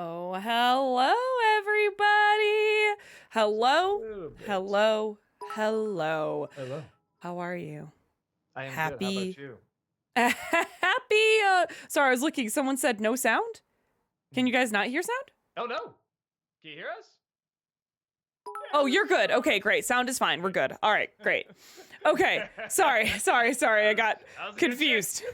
Oh, hello, everybody. Hello, Little bit. hello, hello. Hello. How are you? I am good. How about Happy, you? happy. Sorry, I was looking. Someone said no sound. Can you guys not hear sound? Oh no. Can you hear us? Oh, Yeah, you're this is good. Okay, great. Sound is fine. We're good. All right, great. Okay. Sorry. I got that was a good shake. confused.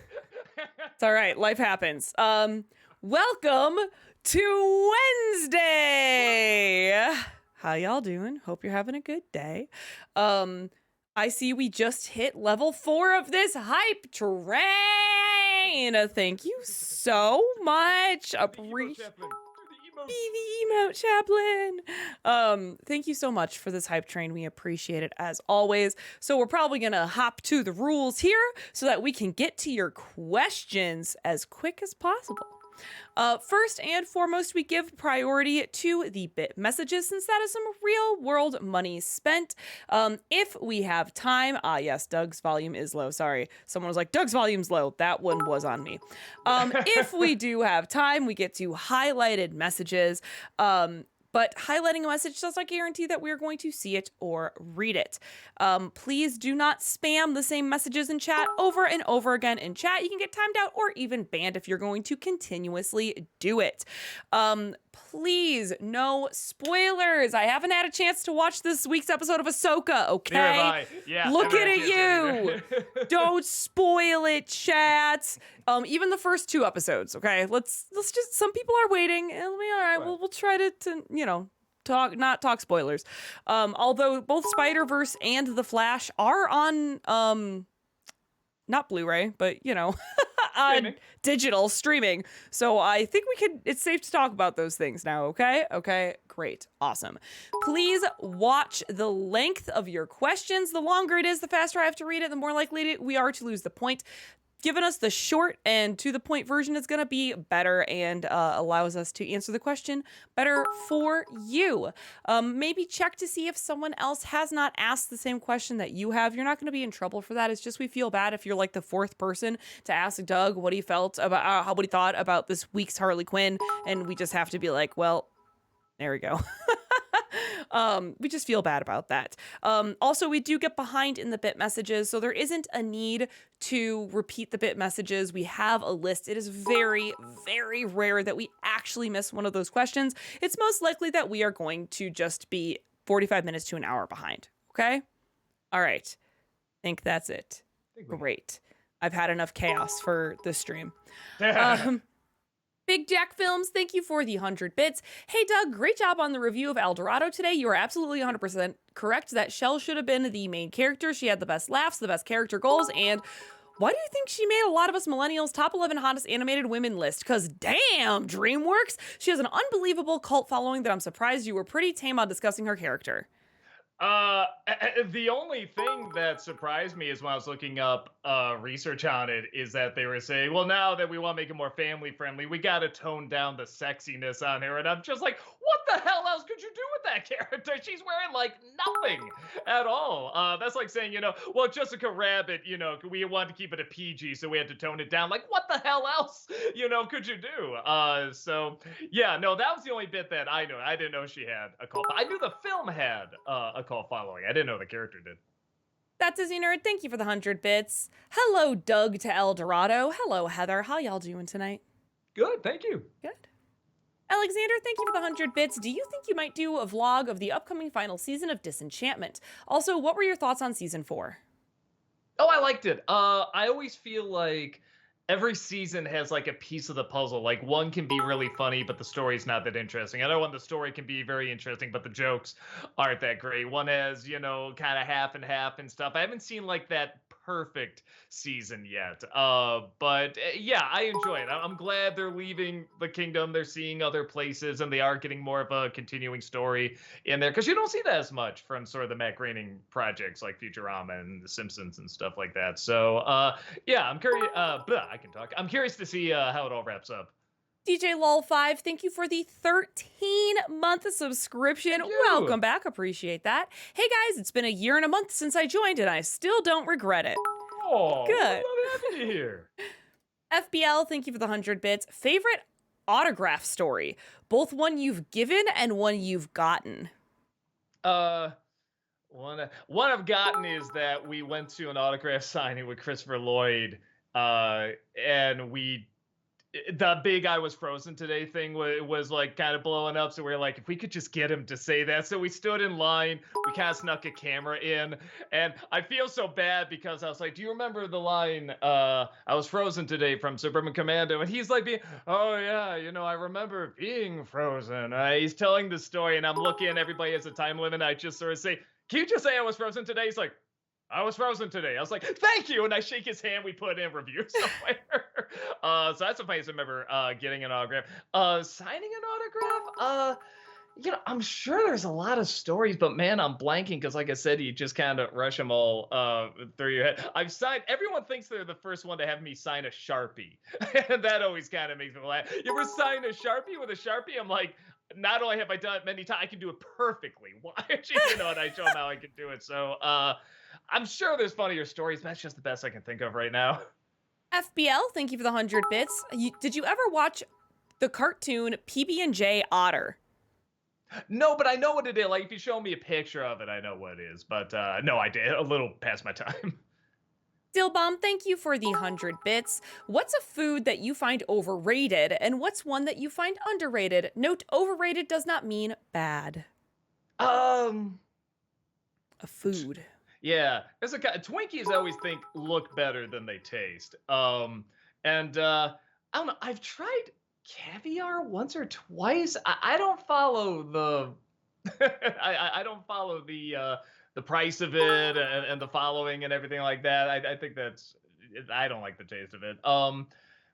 It's all right. Life happens. Welcome to Wednesday. How y'all doing? Hope you're having a good day. I see we just hit level 4 of this hype train. Thank you so much. Do the emo chaplain. Do the Be emotes. the emote chaplain. Thank you so much for this hype train. We appreciate it as always. So we're probably gonna hop to the rules here so that we can get to your questions as quick as possible. First and foremost, we give priority to the bit messages since that is some real world money spent. If we have time, yes, Doug's volume is low. Sorry, someone was like, Doug's volume's low. That one was on me. If we do have time, we get to highlighted messages. But highlighting a message does not guarantee that we're going to see it or read it. Please do not spam the same messages in chat over and over again in chat. You can get timed out or even banned if you're going to continuously do it. Please, no spoilers. I haven't had a chance to watch this week's episode of Ahsoka, okay? Neither have I. Yeah. Looking haven't at had a chance you. yet either. Don't spoil it, chat. Even the first 2 episodes, okay? Let's just, some people are waiting. It'll be all right. Right. We'll try to not talk spoilers. Although both Spider-Verse and The Flash are on not Blu-ray, but Streaming. digital streaming. So I think it's safe to talk about those things now, okay? Okay, great. Awesome. Please watch the length of your questions. The longer it is, the faster I have to read it, the more likely we are to lose the point. Giving us the short and to the point version is going to be better and allows us to answer the question better for you. Maybe check to see if someone else has not asked the same question that you have. You're not going to be in trouble for that. It's just we feel bad if you're like the 4th person to ask Doug what he felt about what he thought about this week's Harley Quinn, and we just have to be like, well, there we go. We just feel bad about that. Also, we do get behind in the bit messages, so there isn't a need to repeat the bit messages. We have a list. It is very, very rare that we actually miss one of those questions. It's most likely that we are going to just be 45 minutes to an hour behind. Okay? All right. Think that's it. Great. I've had enough chaos for this stream. Big Jack Films, thank you for the 100 bits. Hey Doug, great job on the review of El Dorado today. You are absolutely 100% correct that Shell should have been the main character. She had the best laughs, the best character goals, and why do you think she made a lot of us millennials top 11 hottest animated women list? Because damn, DreamWorks! She has an unbelievable cult following that I'm surprised you were pretty tame on discussing her character. The only thing that surprised me is when I was looking up research on it is that they were saying, well, now that we want to make it more family friendly, we got to tone down the sexiness on her. And I'm just like, what the hell else could you do with that character? She's wearing like nothing at all. That's like saying, well, Jessica Rabbit, we wanted to keep it a PG, so we had to tone it down. Like, what the hell else, could you do? So yeah, no, that was the only bit that I knew. I didn't know she had a cult. I knew the film had a cult following. I didn't know the character did. That's Disney Nerd. Thank you for the 100 bits. Hello, Doug to El Dorado. Hello, Heather. How y'all doing tonight? Good, thank you. Good. Alexander, thank you for the 100 bits. Do you think you might do a vlog of the upcoming final season of Disenchantment? Also, what were your thoughts on season 4? Oh, I liked it. I always feel like every season has like a piece of the puzzle. Like one can be really funny, but the story's not that interesting. Another one, the story can be very interesting, but the jokes aren't that great. One has, kind of half and half and stuff. I haven't seen like that perfect season yet. But yeah, I enjoy it. I'm glad they're leaving the kingdom. They're seeing other places, and they are getting more of a continuing story in there because you don't see that as much from sort of the Matt Groening projects like Futurama and The Simpsons and stuff like that. So yeah, I'm curious. I can talk. I'm curious to see how it all wraps up. DJ Lol5, thank you for the 13-month subscription. Welcome back. Appreciate that. Hey guys, it's been a year and a month since I joined, and I still don't regret it. Oh, good. I'm happy to hear. FBL, thank you for the 100 bits. Favorite autograph story, both one you've given and one you've gotten. Uh, one I've gotten is that we went to an autograph signing with Christopher Lloyd, and the big "I was frozen today" thing was like kind of blowing up. So we are like, if we could just get him to say that. So we stood in line. We kind of snuck a camera in, and I feel so bad because I was like, "Do you remember the line, I was frozen today" from Suburban Commando? And he's like, "Oh yeah, I remember being frozen." He's telling the story, and I'm looking. Everybody has a time limit. I just sort of say, "Can you just say I was frozen today?" He's like, "I was frozen today." I was like, "Thank you," and I shake his hand. We put in review somewhere. So that's a place I remember getting an autograph. Signing an autograph. I'm sure there's a lot of stories, but man, I'm blanking because, like I said, you just kind of rush them all through your head. I've signed. Everyone thinks they're the first one to have me sign a Sharpie, and that always kind of makes me laugh. You ever sign a Sharpie with a Sharpie? I'm like, not only have I done it many times, I can do it perfectly. Why? And I show them how I can do it. So I'm sure there's funnier stories. But that's just the best I can think of right now. FBL, thank you for the 100 bits. Did you ever watch the cartoon PB&J Otter? No, but I know what it is. Like, if you show me a picture of it, I know what it is. But no, I did a little past my time. Dillbomb, thank you for the 100 bits. What's a food that you find overrated, and what's one that you find underrated? Note, overrated does not mean bad. Um, A food. yeah, Twinkies I always think look better than they taste. And I don't know. I've tried caviar once or twice. I don't follow the I don't follow the price of it and the following and everything like that. I think I don't like the taste of it.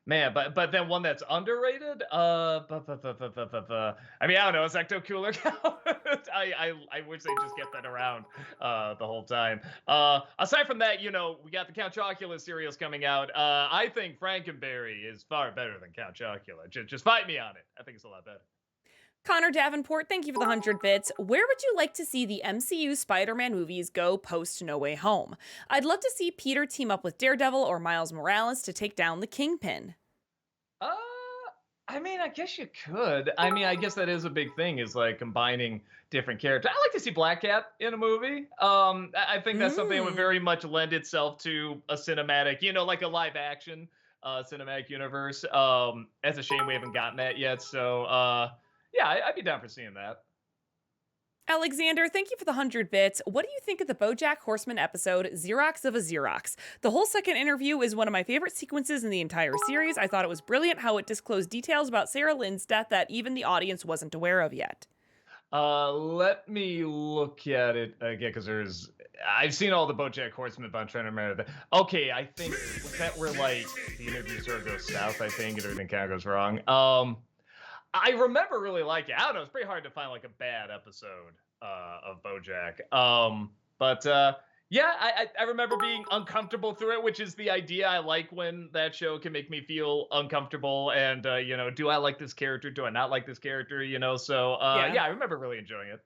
Man, but then one that's underrated. I mean, I don't know. Is Ecto Cooler count? I wish they just kept that around the whole time. Aside from that, we got the Count Chocula cereals coming out. I think Frankenberry is far better than Count Chocula. Just fight me on it. I think it's a lot better. Connor Davenport, thank you for the 100 bits. Where would you like to see the MCU Spider-Man movies go post No Way Home? I'd love to see Peter team up with Daredevil or Miles Morales to take down the Kingpin. Uh, I mean, I guess you could. I mean, I guess that is a big thing, is like combining different characters. I like to see Black Cat in a movie. I think that's something that would very much lend itself to a cinematic, like a live action cinematic universe. It's a shame we haven't gotten that yet. So, yeah, I'd be down for seeing that. Alexander, thank you for the 100 bits. What do you think of the BoJack Horseman episode, Xerox of a Xerox? The whole second interview is one of my favorite sequences in the entire series. I thought it was brilliant how it disclosed details about Sarah Lynn's death that even the audience wasn't aware of yet. Let me look at it again, because I've seen all the BoJack Horseman, but I'm trying to remember that. Okay, I think was that where like the interview sort of goes south, I think, and everything kind of goes wrong. I remember really liking it. I don't know, it's pretty hard to find like a bad episode of BoJack. But yeah, I remember being uncomfortable through it, which is the idea. I like when that show can make me feel uncomfortable, and do I like this character? Do I not like this character? So yeah, I remember really enjoying it.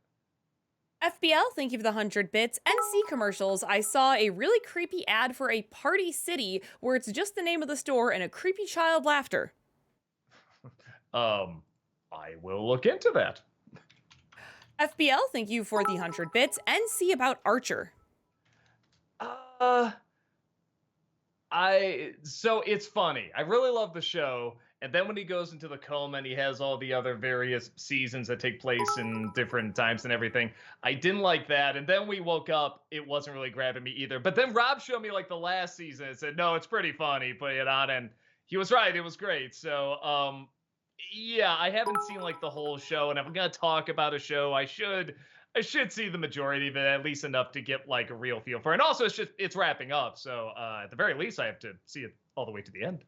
FBL, thank you for the 100 bits. NC commercials, I saw a really creepy ad for a Party City where it's just the name of the store and a creepy child laughter. I will look into that. FBL, thank you for the 100 bits. NC about Archer. So it's funny. I really love the show. And then when he goes into the coma and he has all the other various seasons that take place in different times and everything, I didn't like that. And then we woke up, it wasn't really grabbing me either. But then Rob showed me like the last season and said, no, it's pretty funny, put it on. And he was right. It was great. So, yeah, I haven't seen like the whole show, and if I'm gonna talk about a show, I should see the majority of it, at least enough to get like a real feel for it. And also, it's wrapping up, so at the very least, I have to see it all the way to the end.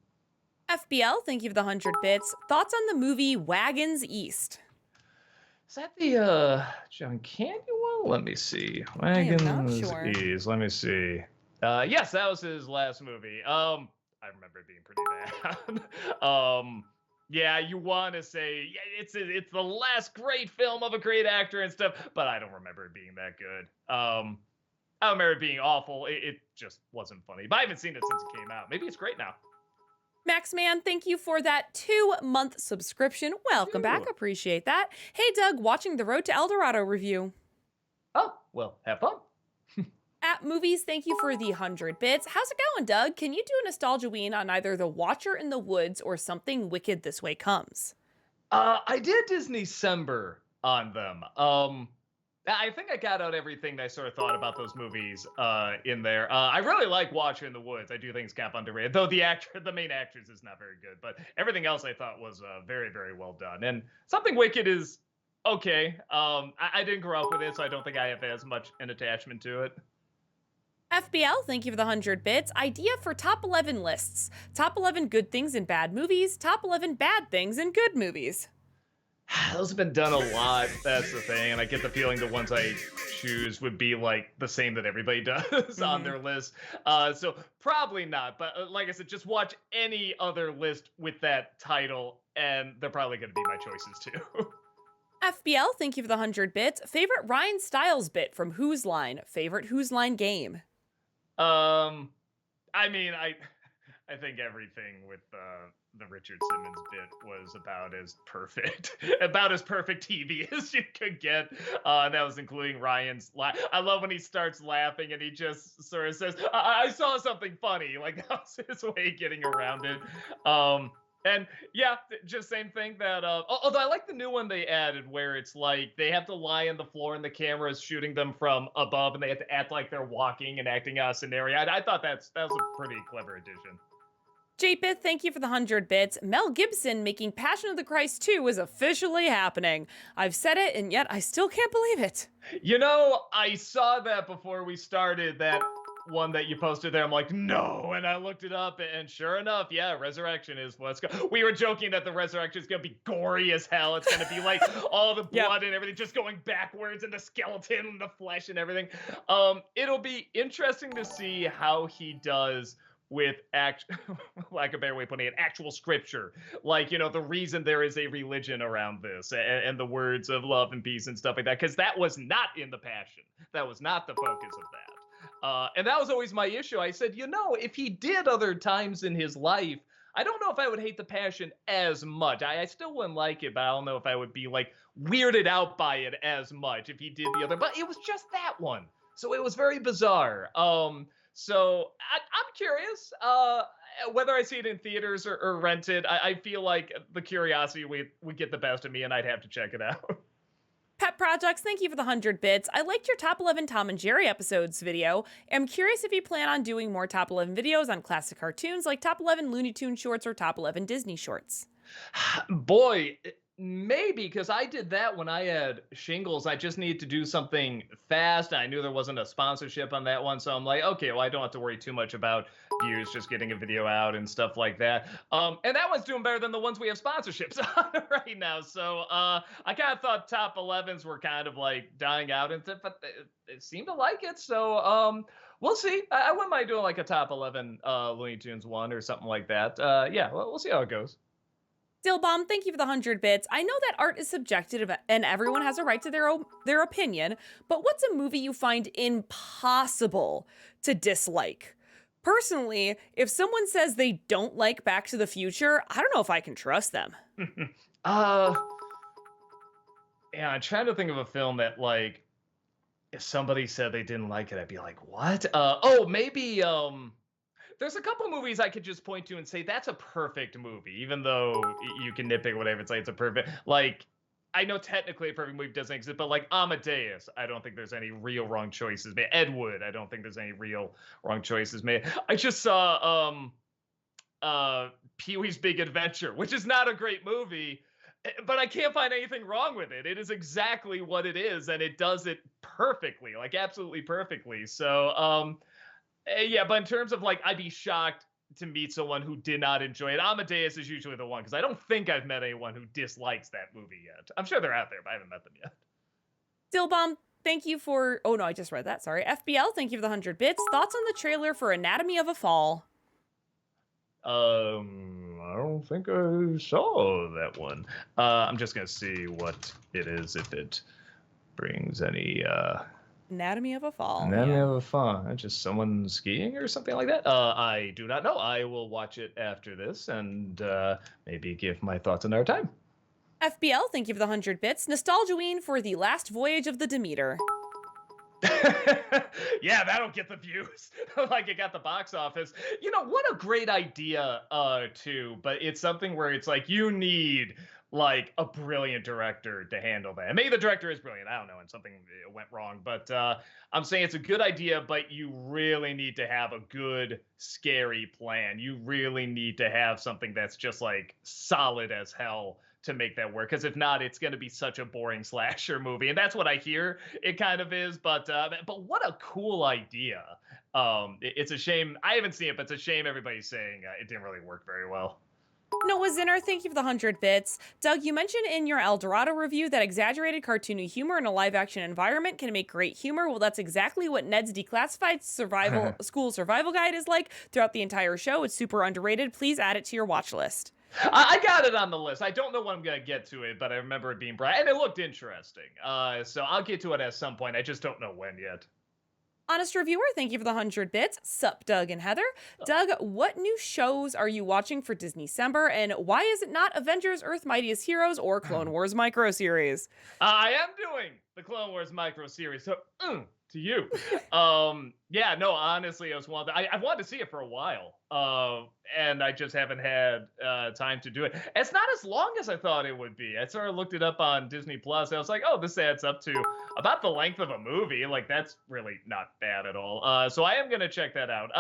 FBL, thank you for the 100 bits. Thoughts on the movie Wagons East? Is that the John Candy one? Let me see. Wagons East. Let me see. Yes, that was his last movie. I remember it being pretty bad. Yeah, you want to say it's the last great film of a great actor and stuff, but I don't remember it being that good. I don't remember it being awful. It just wasn't funny. But I haven't seen it since it came out. Maybe it's great now. Max Man, thank you for that 2-month subscription. Welcome back. Phew. Appreciate that. Hey, Doug, watching the Road to El Dorado review. Oh, well, have fun. At Movies, thank you for the 100 bits. How's it going, Doug? Can you do a nostalgia ween on either The Watcher in the Woods or Something Wicked This Way Comes? I did Disney-cember on them. I think I got out everything that I sort of thought about those movies in there. I really like Watcher in the Woods. I do think it's kind of underrated, though the main actress is not very good. But everything else I thought was very, very well done. And Something Wicked is okay. I didn't grow up with it, so I don't think I have as much an attachment to it. FBL, thank you for the 100 bits. Idea for top 11 lists. Top 11 good things in bad movies, top 11 bad things in good movies. Those have been done a lot. That's the thing, and I get the feeling the ones I choose would be like the same that everybody does on their list. So probably not. But like I said, just watch any other list with that title, and they're probably going to be my choices too. FBL, thank you for the 100 bits. Favorite Ryan Stiles bit from Who's Line? Favorite Who's Line game? I mean, I think everything with the Richard Simmons bit was about as perfect, about as perfect TV as you could get. And that was including Ryan's laugh. I love when he starts laughing and he just sort of says, I saw something funny. Like, that was his way of getting around it. And yeah, just same thing that, although I like the new one they added where it's like they have to lie on the floor and the camera is shooting them from above and they have to act like they're walking and acting out a scenario. I thought that was a pretty clever addition. JPith, thank you for the 100 bits. Mel Gibson making Passion of the Christ 2 is officially happening. I've said it, and yet I still can't believe it. You know, I saw that before we started, that one that you posted there. I'm like, no. And I looked it up, and sure enough, yeah, Resurrection is what's going. We were joking that the Resurrection is going to be gory as hell. It's going to be like all the blood and everything just going backwards and the skeleton and the flesh and everything. It'll be interesting to see how he does with lack of a better way of putting it, actual scripture. Like, you know, the reason there is a religion around this and the words of love and peace and stuff like that, because that was not in the Passion. That was not the focus of that. And that was always my issue. I said, you know, if he did other times in his life, I don't know if I would hate the Passion as much. I still wouldn't like it, but I don't know if I would be like weirded out by it as much if he did the other. But it was just that one. So it was very bizarre. So I'm curious whether I see it in theaters or rent it. I feel like the curiosity would get the best of me, and I'd have to check it out. Pet Projects, thank you for the 100 bits. I liked your top 11 Tom and Jerry episodes video. I'm curious if you plan on doing more top 11 videos on classic cartoons like top 11 Looney Tunes shorts or top 11 Disney shorts. Boy, maybe, because I did that when I had shingles. I just needed to do something fast. I knew there wasn't a sponsorship on that one, so I'm like, okay, well, I don't have to worry too much about views, just getting a video out and stuff like that. And that one's doing better than the ones we have sponsorships on right now. So I kind of thought top 11s were kind of like dying out, but they seem to like it. So we'll see. I wouldn't mind doing like a top 11 Looney Tunes one or something like that. Yeah, we'll see how it goes. Dillbomb, thank you for the 100 bits. I know that art is subjective and everyone has a right to their opinion, but what's a movie you find impossible to dislike? Personally, if someone says they don't like Back to the Future, I don't know if I can trust them. Yeah, I'm trying to think of a film that, like, if somebody said they didn't like it, I'd be like, what? Maybe there's a couple movies I could just point to and say that's a perfect movie, even though you can nitpick whatever and say it's a perfect. Like, I know technically a perfect movie doesn't exist, but like Amadeus, I don't think there's any real wrong choices made. Ed Wood, I don't think there's any real wrong choices made. I just saw Pee-wee's Big Adventure, which is not a great movie, but I can't find anything wrong with it. It is exactly what it is, and it does it perfectly, like absolutely perfectly. So, yeah, but in terms of like, I'd be shocked to meet someone who did not enjoy it. Amadeus is usually the one, because I don't think I've met anyone who dislikes that movie yet. I'm sure they're out there, but I haven't met them yet. Dillbomb, thank you for... Oh, no, I just read that. Sorry. FBL, thank you for the 100 bits. Thoughts on the trailer for Anatomy of a Fall? I don't think I saw that one. I'm just going to see what it is, if it brings any Anatomy of a Fall. And then we Yeah. have a fun, just someone skiing or something like that. I do not know. I will watch it after this and maybe give my thoughts another time. FBL, thank you for the 100 bits. Nostalgiaween for The Last Voyage of the Demeter. Yeah, that'll get the views. Like it got the box office. You know, what a great idea too, but it's something where it's like you need like a brilliant director to handle that. And maybe the director is brilliant. I don't know, and something went wrong, but I'm saying it's a good idea, but you really need to have a good scary plan. You really need to have something that's just like solid as hell to make that work, because if not, it's going to be such a boring slasher movie, and that's what I hear it kind of is. But what a cool idea. It's a shame I haven't seen it, but it's a shame everybody's saying it didn't really work very well. Noah Zinner, thank you for the 100 bits. Doug, you mentioned in your El Dorado review that exaggerated cartoony humor in a live action environment can make great humor. Well, that's exactly what Ned's Declassified Survival School Survival Guide is like throughout the entire show. It's super underrated. Please add it to your watch list. I got it on the list. I don't know when I'm going to get to it, but I remember it being bright and it looked interesting. So I'll get to it at some point. I just don't know when yet. Honest reviewer, thank you for the 100 bits. Sup, Doug and Heather. Doug, what new shows are you watching for Disney-cember, and why is it not Avengers Earth Mightiest Heroes or Clone Wars micro series? I am doing the Clone Wars micro series. So to you. Yeah, no, honestly, I wanted to see it for a while. And I just haven't had time to do it. It's not as long as I thought it would be. I sort of looked it up on Disney Plus. I was like, oh, this adds up to about the length of a movie. Like, that's really not bad at all. So I am going to check that out.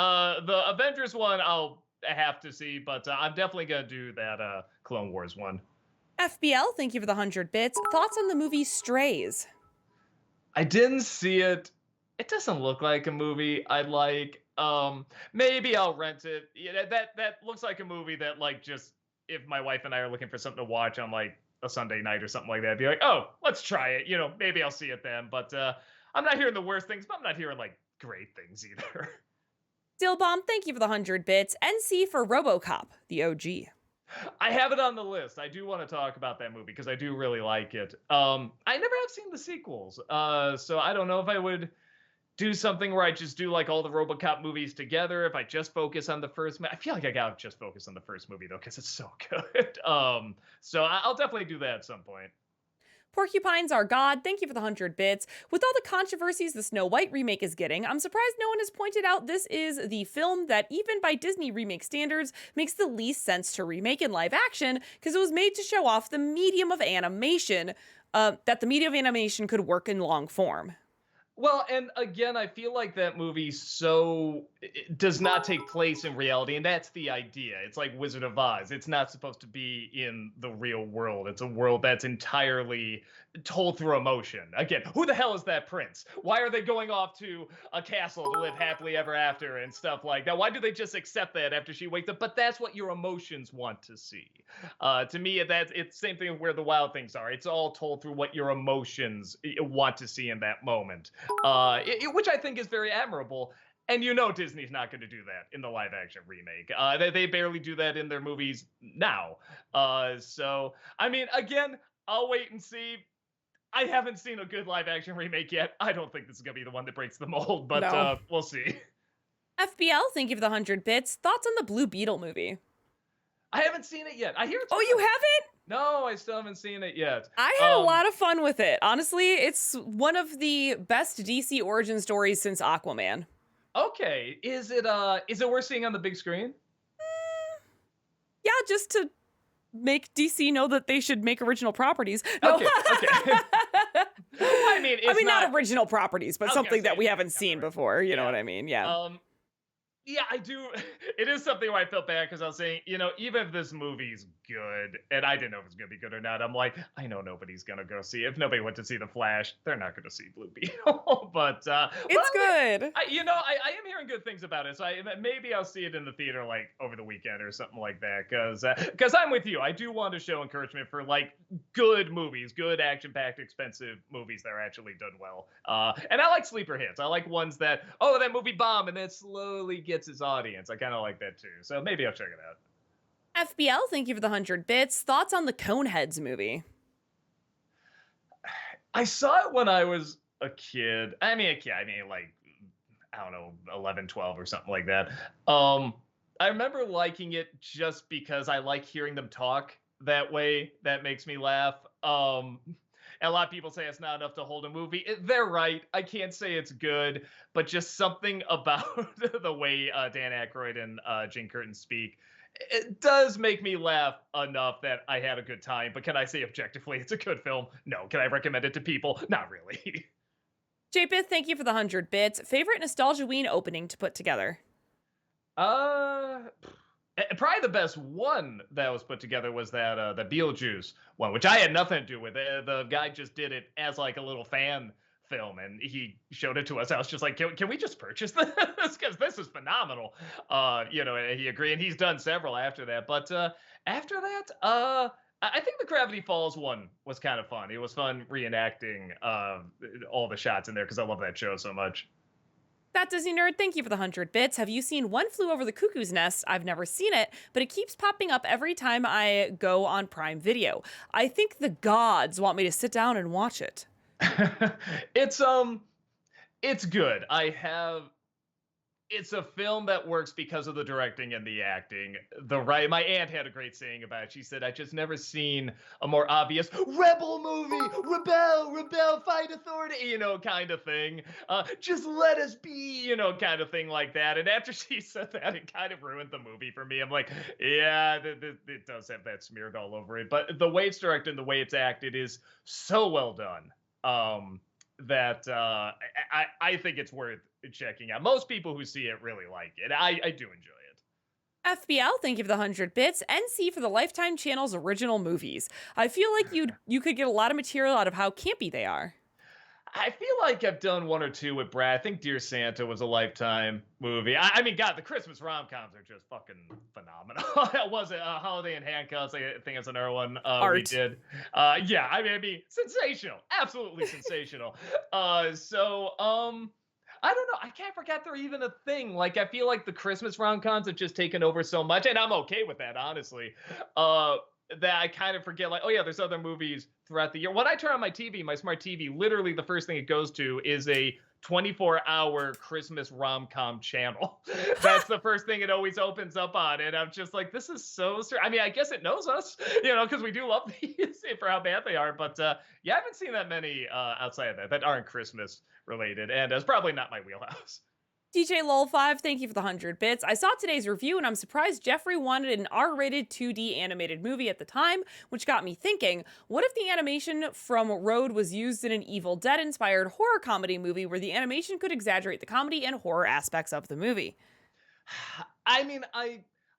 The Avengers one, I'll have to see, but I'm definitely going to do that Clone Wars one. FBL, thank you for the 100 bits. Thoughts on the movie Strays? I didn't see it. It doesn't look like a movie I'd like. Maybe I'll rent it. Yeah, that looks like a movie that, like, just if my wife and I are looking for something to watch on like a Sunday night or something like that, I'd be like, oh, let's try it. You know, maybe I'll see it then. But I'm not hearing the worst things, but I'm not hearing like great things either. Dillbomb, thank you for the 100 bits. NC for RoboCop, the OG. I have it on the list. I do want to talk about that movie because I do really like it. I never have seen the sequels, so I don't know if I would do something where I just do like all the RoboCop movies together. If I just focus on the first, I feel like I gotta just focus on the first movie though because it's so good. So I'll definitely do that at some point. Porcupines Are God, thank you for the 100 bits. With all the controversies the Snow White remake is getting, I'm surprised no one has pointed out this is the film that, even by Disney remake standards, makes the least sense to remake in live action, because it was made to show off the medium of animation, that the medium of animation could work in long form. Well, and again, I feel like that movie it does not take place in reality, and that's the idea. It's like Wizard of Oz. It's not supposed to be in the real world. It's a world that's entirely told through emotion. Again, who the hell is that prince? Why are they going off to a castle to live happily ever after and stuff like that? Why do they just accept that after she wakes up? But that's what your emotions want to see. To me, it's the same thing where the Wild Things are. It's all told through what your emotions want to see in that moment. Which I think is very admirable. And you know Disney's not going to do that in the live action remake. They barely do that in their movies now. So, I mean, again, I'll wait and see. I haven't seen a good live action remake yet. I don't think this is going to be the one that breaks the mold, but No. We'll see. FBL, thank you for the 100 bits. Thoughts on the Blue Beetle movie? I haven't seen it yet. I hear it's Oh, good. you haven't? No, I still haven't seen it yet. I had a lot of fun with it. Honestly, it's one of the best DC origin stories since Aquaman. Okay, is it worth seeing on the big screen? Yeah, just to make DC know that they should make original properties. No. Okay. I mean, not original properties, but Okay, something so that we yeah, haven't yeah, seen right. before. You know Yeah. what I mean? Yeah. Yeah, I do. It is something where I felt bad because I was saying, you know, even if this movie's good, and I didn't know if it was going to be good or not, I'm like, I know nobody's going to go see it. If nobody went to see The Flash, they're not going to see Blue Beetle. But It's good. I am hearing good things about it, so maybe I'll see it in the theater like over the weekend or something like that. Because I'm with you, I do want to show encouragement for like good movies, good action-packed, expensive movies that are actually done well. And I like sleeper hits. I like ones that that movie bombed and then slowly gets its audience. I kind of like that too. So maybe I'll check it out. FBL, thank you for the 100 bits. Thoughts on the Coneheads movie? I saw it when I was a kid. I mean, a kid. I mean, like, I don't know, 11, 12, or something like that. Um, I remember liking it just because I like hearing them talk that way. That makes me laugh. And a lot of people say it's not enough to hold a movie. They're right. I can't say it's good, but just something about the way Dan Aykroyd and Jane Curtin speak, it does make me laugh enough that I had a good time. But can I say objectively it's a good film? No. Can I recommend it to people? Not really. Japeth, thank you for the 100 bits. Favorite Nostalgia-ween opening to put together? Uh, Probably the best one that was put together was that the Beetlejuice one, which I had nothing to do with. The guy just did it as like a little fan film, and he showed it to us. I was just like, can we just purchase this? Because this is phenomenal. And he agreed, and he's done several after that. But after that, I think the Gravity Falls one was kind of fun. It was fun reenacting all the shots in there because I love that show so much. That Disney Nerd, thank you for the 100 bits. Have you seen One Flew Over the Cuckoo's Nest? I've never seen it, but it keeps popping up every time I go on Prime Video. I think the gods want me to sit down and watch it. it's it's good. It's a film that works because of the directing and the acting. My aunt had a great saying about it. She said, "I just never seen a more obvious rebel movie, rebel, fight authority, kind of thing. Just let us be, kind of thing like that." And after she said that, it kind of ruined the movie for me. I'm like, yeah, it does have that smeared all over it. But the way it's directed and the way it's acted is so well done. That I think it's worth checking out. Most people who see it really like it. I do enjoy it. FBL, thank you for the 100 bits. NC for the Lifetime Channel's original movies. I feel like you could get a lot of material out of how campy they are. I feel like I've done one or two with Brad. I think Dear Santa was a Lifetime movie. I mean, God, the Christmas rom-coms are just fucking phenomenal. It was a Holiday in Handcuffs. I think it's another one we did. Yeah, I mean, sensational, absolutely sensational. I don't know. I can't forget they're even a thing. Like, I feel like the Christmas rom-coms have just taken over so much, and I'm okay with that, honestly. That I kind of forget, like, oh yeah, there's other movies throughout the year. When I turn on my TV, my smart TV, literally the first thing it goes to is a 24-hour Christmas rom-com channel. That's the first thing it always opens up on, and I'm just like, this is so strange. I mean, I guess it knows us, because we do love these for how bad they are. But yeah, I haven't seen that many outside of that aren't Christmas related, and it's probably not my wheelhouse. DJ Lol5, thank you for the 100 bits. I saw today's review and I'm surprised Jeffrey wanted an R-rated 2D animated movie at the time, which got me thinking, what if the animation from Road was used in an Evil Dead-inspired horror comedy movie where the animation could exaggerate the comedy and horror aspects of the movie? I mean,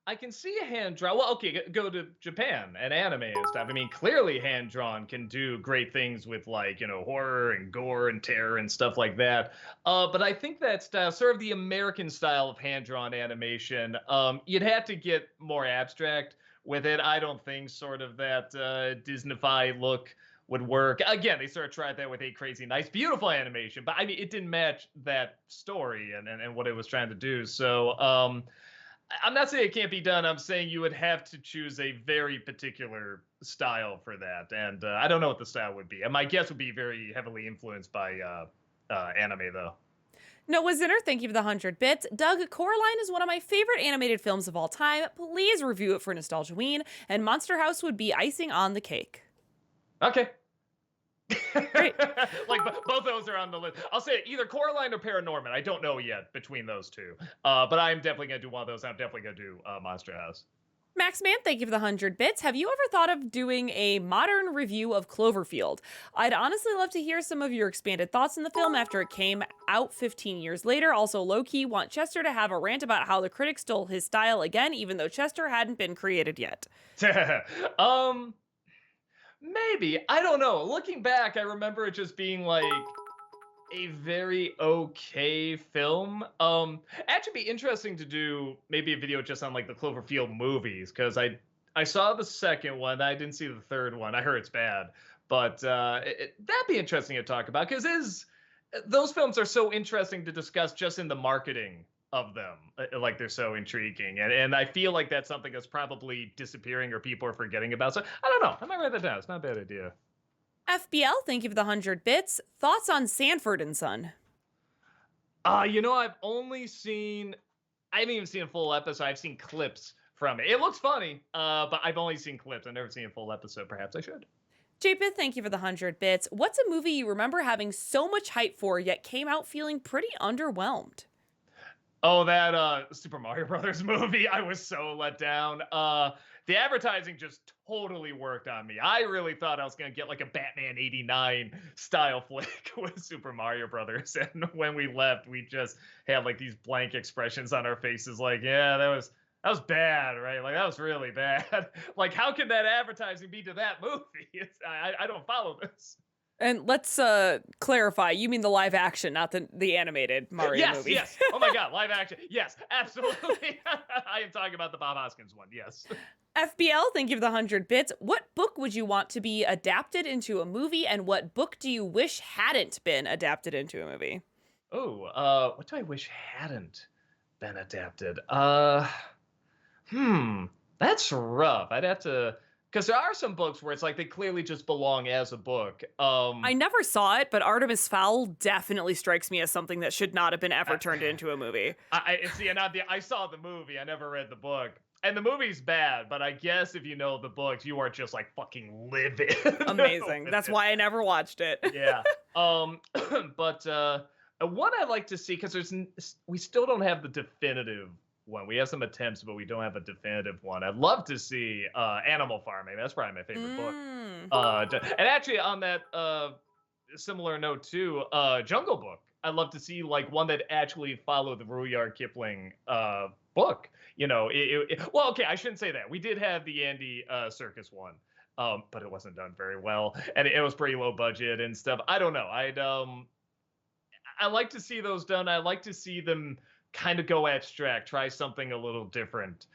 I can see a hand drawn. Well, okay, go to Japan and anime and stuff. I mean, clearly hand drawn can do great things with, like, horror and gore and terror and stuff like that. But I think that style, sort of the American style of hand drawn animation, you'd have to get more abstract with it. I don't think sort of that Disney-fied look would work. Again, they sort of tried that with Eight Crazy Nights, beautiful animation, but I mean, it didn't match that story and what it was trying to do. So, I'm not saying it can't be done. I'm saying you would have to choose a very particular style for that. And I don't know what the style would be. And my guess would be very heavily influenced by anime, though. Noah Zinner, thank you for the 100 bits. Doug, Coraline is one of my favorite animated films of all time. Please review it for Nostalgia-ween, and Monster House would be icing on the cake. Okay. Great. Like, both those are on the list. I'll say either Coraline or Paranorman. I don't know yet between those two. But I'm definitely going to do one of those. I'm definitely going to do Monster House. Max Man, thank you for the 100 bits. Have you ever thought of doing a modern review of Cloverfield? I'd honestly love to hear some of your expanded thoughts in the film after it came out 15 years later. Also, low-key, want Chester to have a rant about how the critics stole his style again, even though Chester hadn't been created yet. Maybe. I don't know. Looking back, I remember it just being like a very okay film. Actually be interesting to do maybe a video just on like the Cloverfield movies, because I saw the second one. I didn't see the third one. I heard it's bad. But that'd be interesting to talk about, because those films are so interesting to discuss just in the marketing of them. Like, they're so intriguing, and I feel like that's something that's probably disappearing or people are forgetting about. So I don't know, I might write that down. It's not a bad idea. FBL, thank you for the 100 bits. Thoughts on Sanford and Son? I haven't even seen a full episode. I've seen clips from it. It looks funny, but I've only seen clips. I've never seen a full episode. Perhaps I should. Japeth, thank you for the 100 bits. What's a movie you remember having so much hype for, yet came out feeling pretty underwhelmed? Oh, that Super Mario Brothers movie. I was so let down. The advertising just totally worked on me. I really thought I was going to get like a Batman 89 style flick with Super Mario Brothers. And when we left, we just had like these blank expressions on our faces like, yeah, that was bad, right? Like that was really bad. Like how can that advertising be to that movie? I don't follow this. And let's clarify, you mean the live action, not the animated Mario movie. Yes. Oh my God, live action. Yes, absolutely. I am talking about the Bob Hoskins one. Yes. FBL, thank you for the 100 bits. What book would you want to be adapted into a movie, and what book do you wish hadn't been adapted into a movie? Oh, what do I wish hadn't been adapted? That's rough. I'd have to, because there are some books where it's like they clearly just belong as a book. I never saw it, but Artemis Fowl definitely strikes me as something that should not have been ever turned into a movie. I saw the movie. I never read the book. And the movie's bad, but I guess if you know the books, you are just like fucking livid. Amazing. That's why I never watched it. Yeah. But one I'd like to see, because we still don't have the definitive one. We have some attempts, but we don't have a definitive one. I'd love to see Animal Farming. That's probably my favorite book. And actually, on that similar note too, Jungle Book. I'd love to see like one that actually followed the Rudyard Kipling book. You know, well, okay, I shouldn't say that. We did have the Andy Serkis one, but it wasn't done very well, and it was pretty low budget and stuff. I don't know. I like to see those done. I like to see them kind of go abstract, try something a little different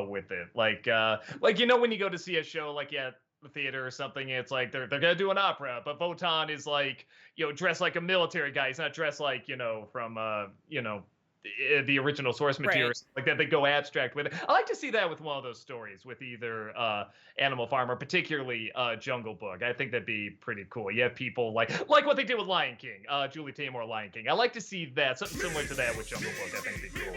with it. Like you know, when you go to see a show like at the theater or something, it's like they're gonna do an opera, but Wotan is like, you know, dressed like a military guy. He's not dressed like, you know, from the original source material, right. Like that. They go abstract with it. I like to see that with one of those stories, with either Animal Farm or particularly Jungle Book. I think that'd be pretty cool. You have people like what they did with Lion King, Julie Taymor Lion King. I like to see that, something similar to that with Jungle Book. I think it'd be cool.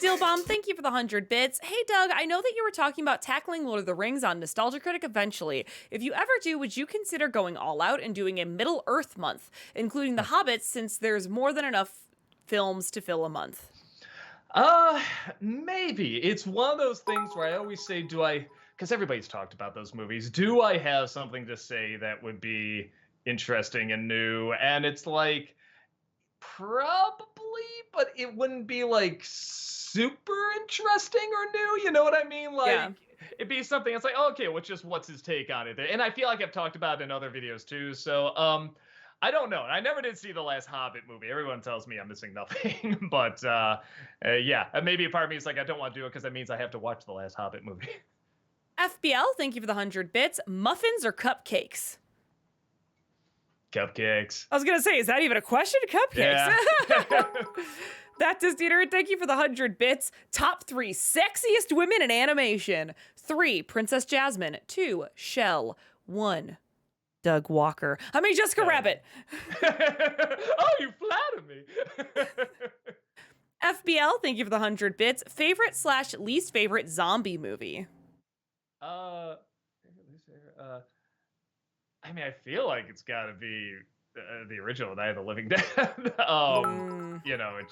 Steelbomb, thank you for the 100 bits. Hey, Doug, I know that you were talking about tackling Lord of the Rings on Nostalgia Critic eventually. If you ever do, would you consider going all out and doing a Middle Earth month, including The Hobbit, since there's more than enough films to fill a month? Maybe. It's one of those things where I always say, because everybody's talked about those movies, do I have something to say that would be interesting and new? And it's like, probably, but it wouldn't be like super interesting or new. You know what I mean? Like, yeah. It'd be something, it's like, okay, what's his take on it? And I feel like I've talked about it in other videos too. So, I don't know. I never did see the last Hobbit movie. Everyone tells me I'm missing nothing. But yeah, maybe a part of me is like, I don't want to do it because that means I have to watch the last Hobbit movie. FBL, thank you for the 100 bits. Muffins or cupcakes? Cupcakes. I was going to say, is that even a question? Cupcakes. Yeah. That does theater. Thank you for the 100 bits. Top 3 sexiest women in animation. 3, Princess Jasmine. 2, Shell. 1, Doug Walker. I mean, Jessica Rabbit. Oh, you flatter me. FBL, thank you for the 100 bits. Favorite / least favorite zombie movie? I mean, I feel like it's got to be the original Night of the Living Dead. You know, it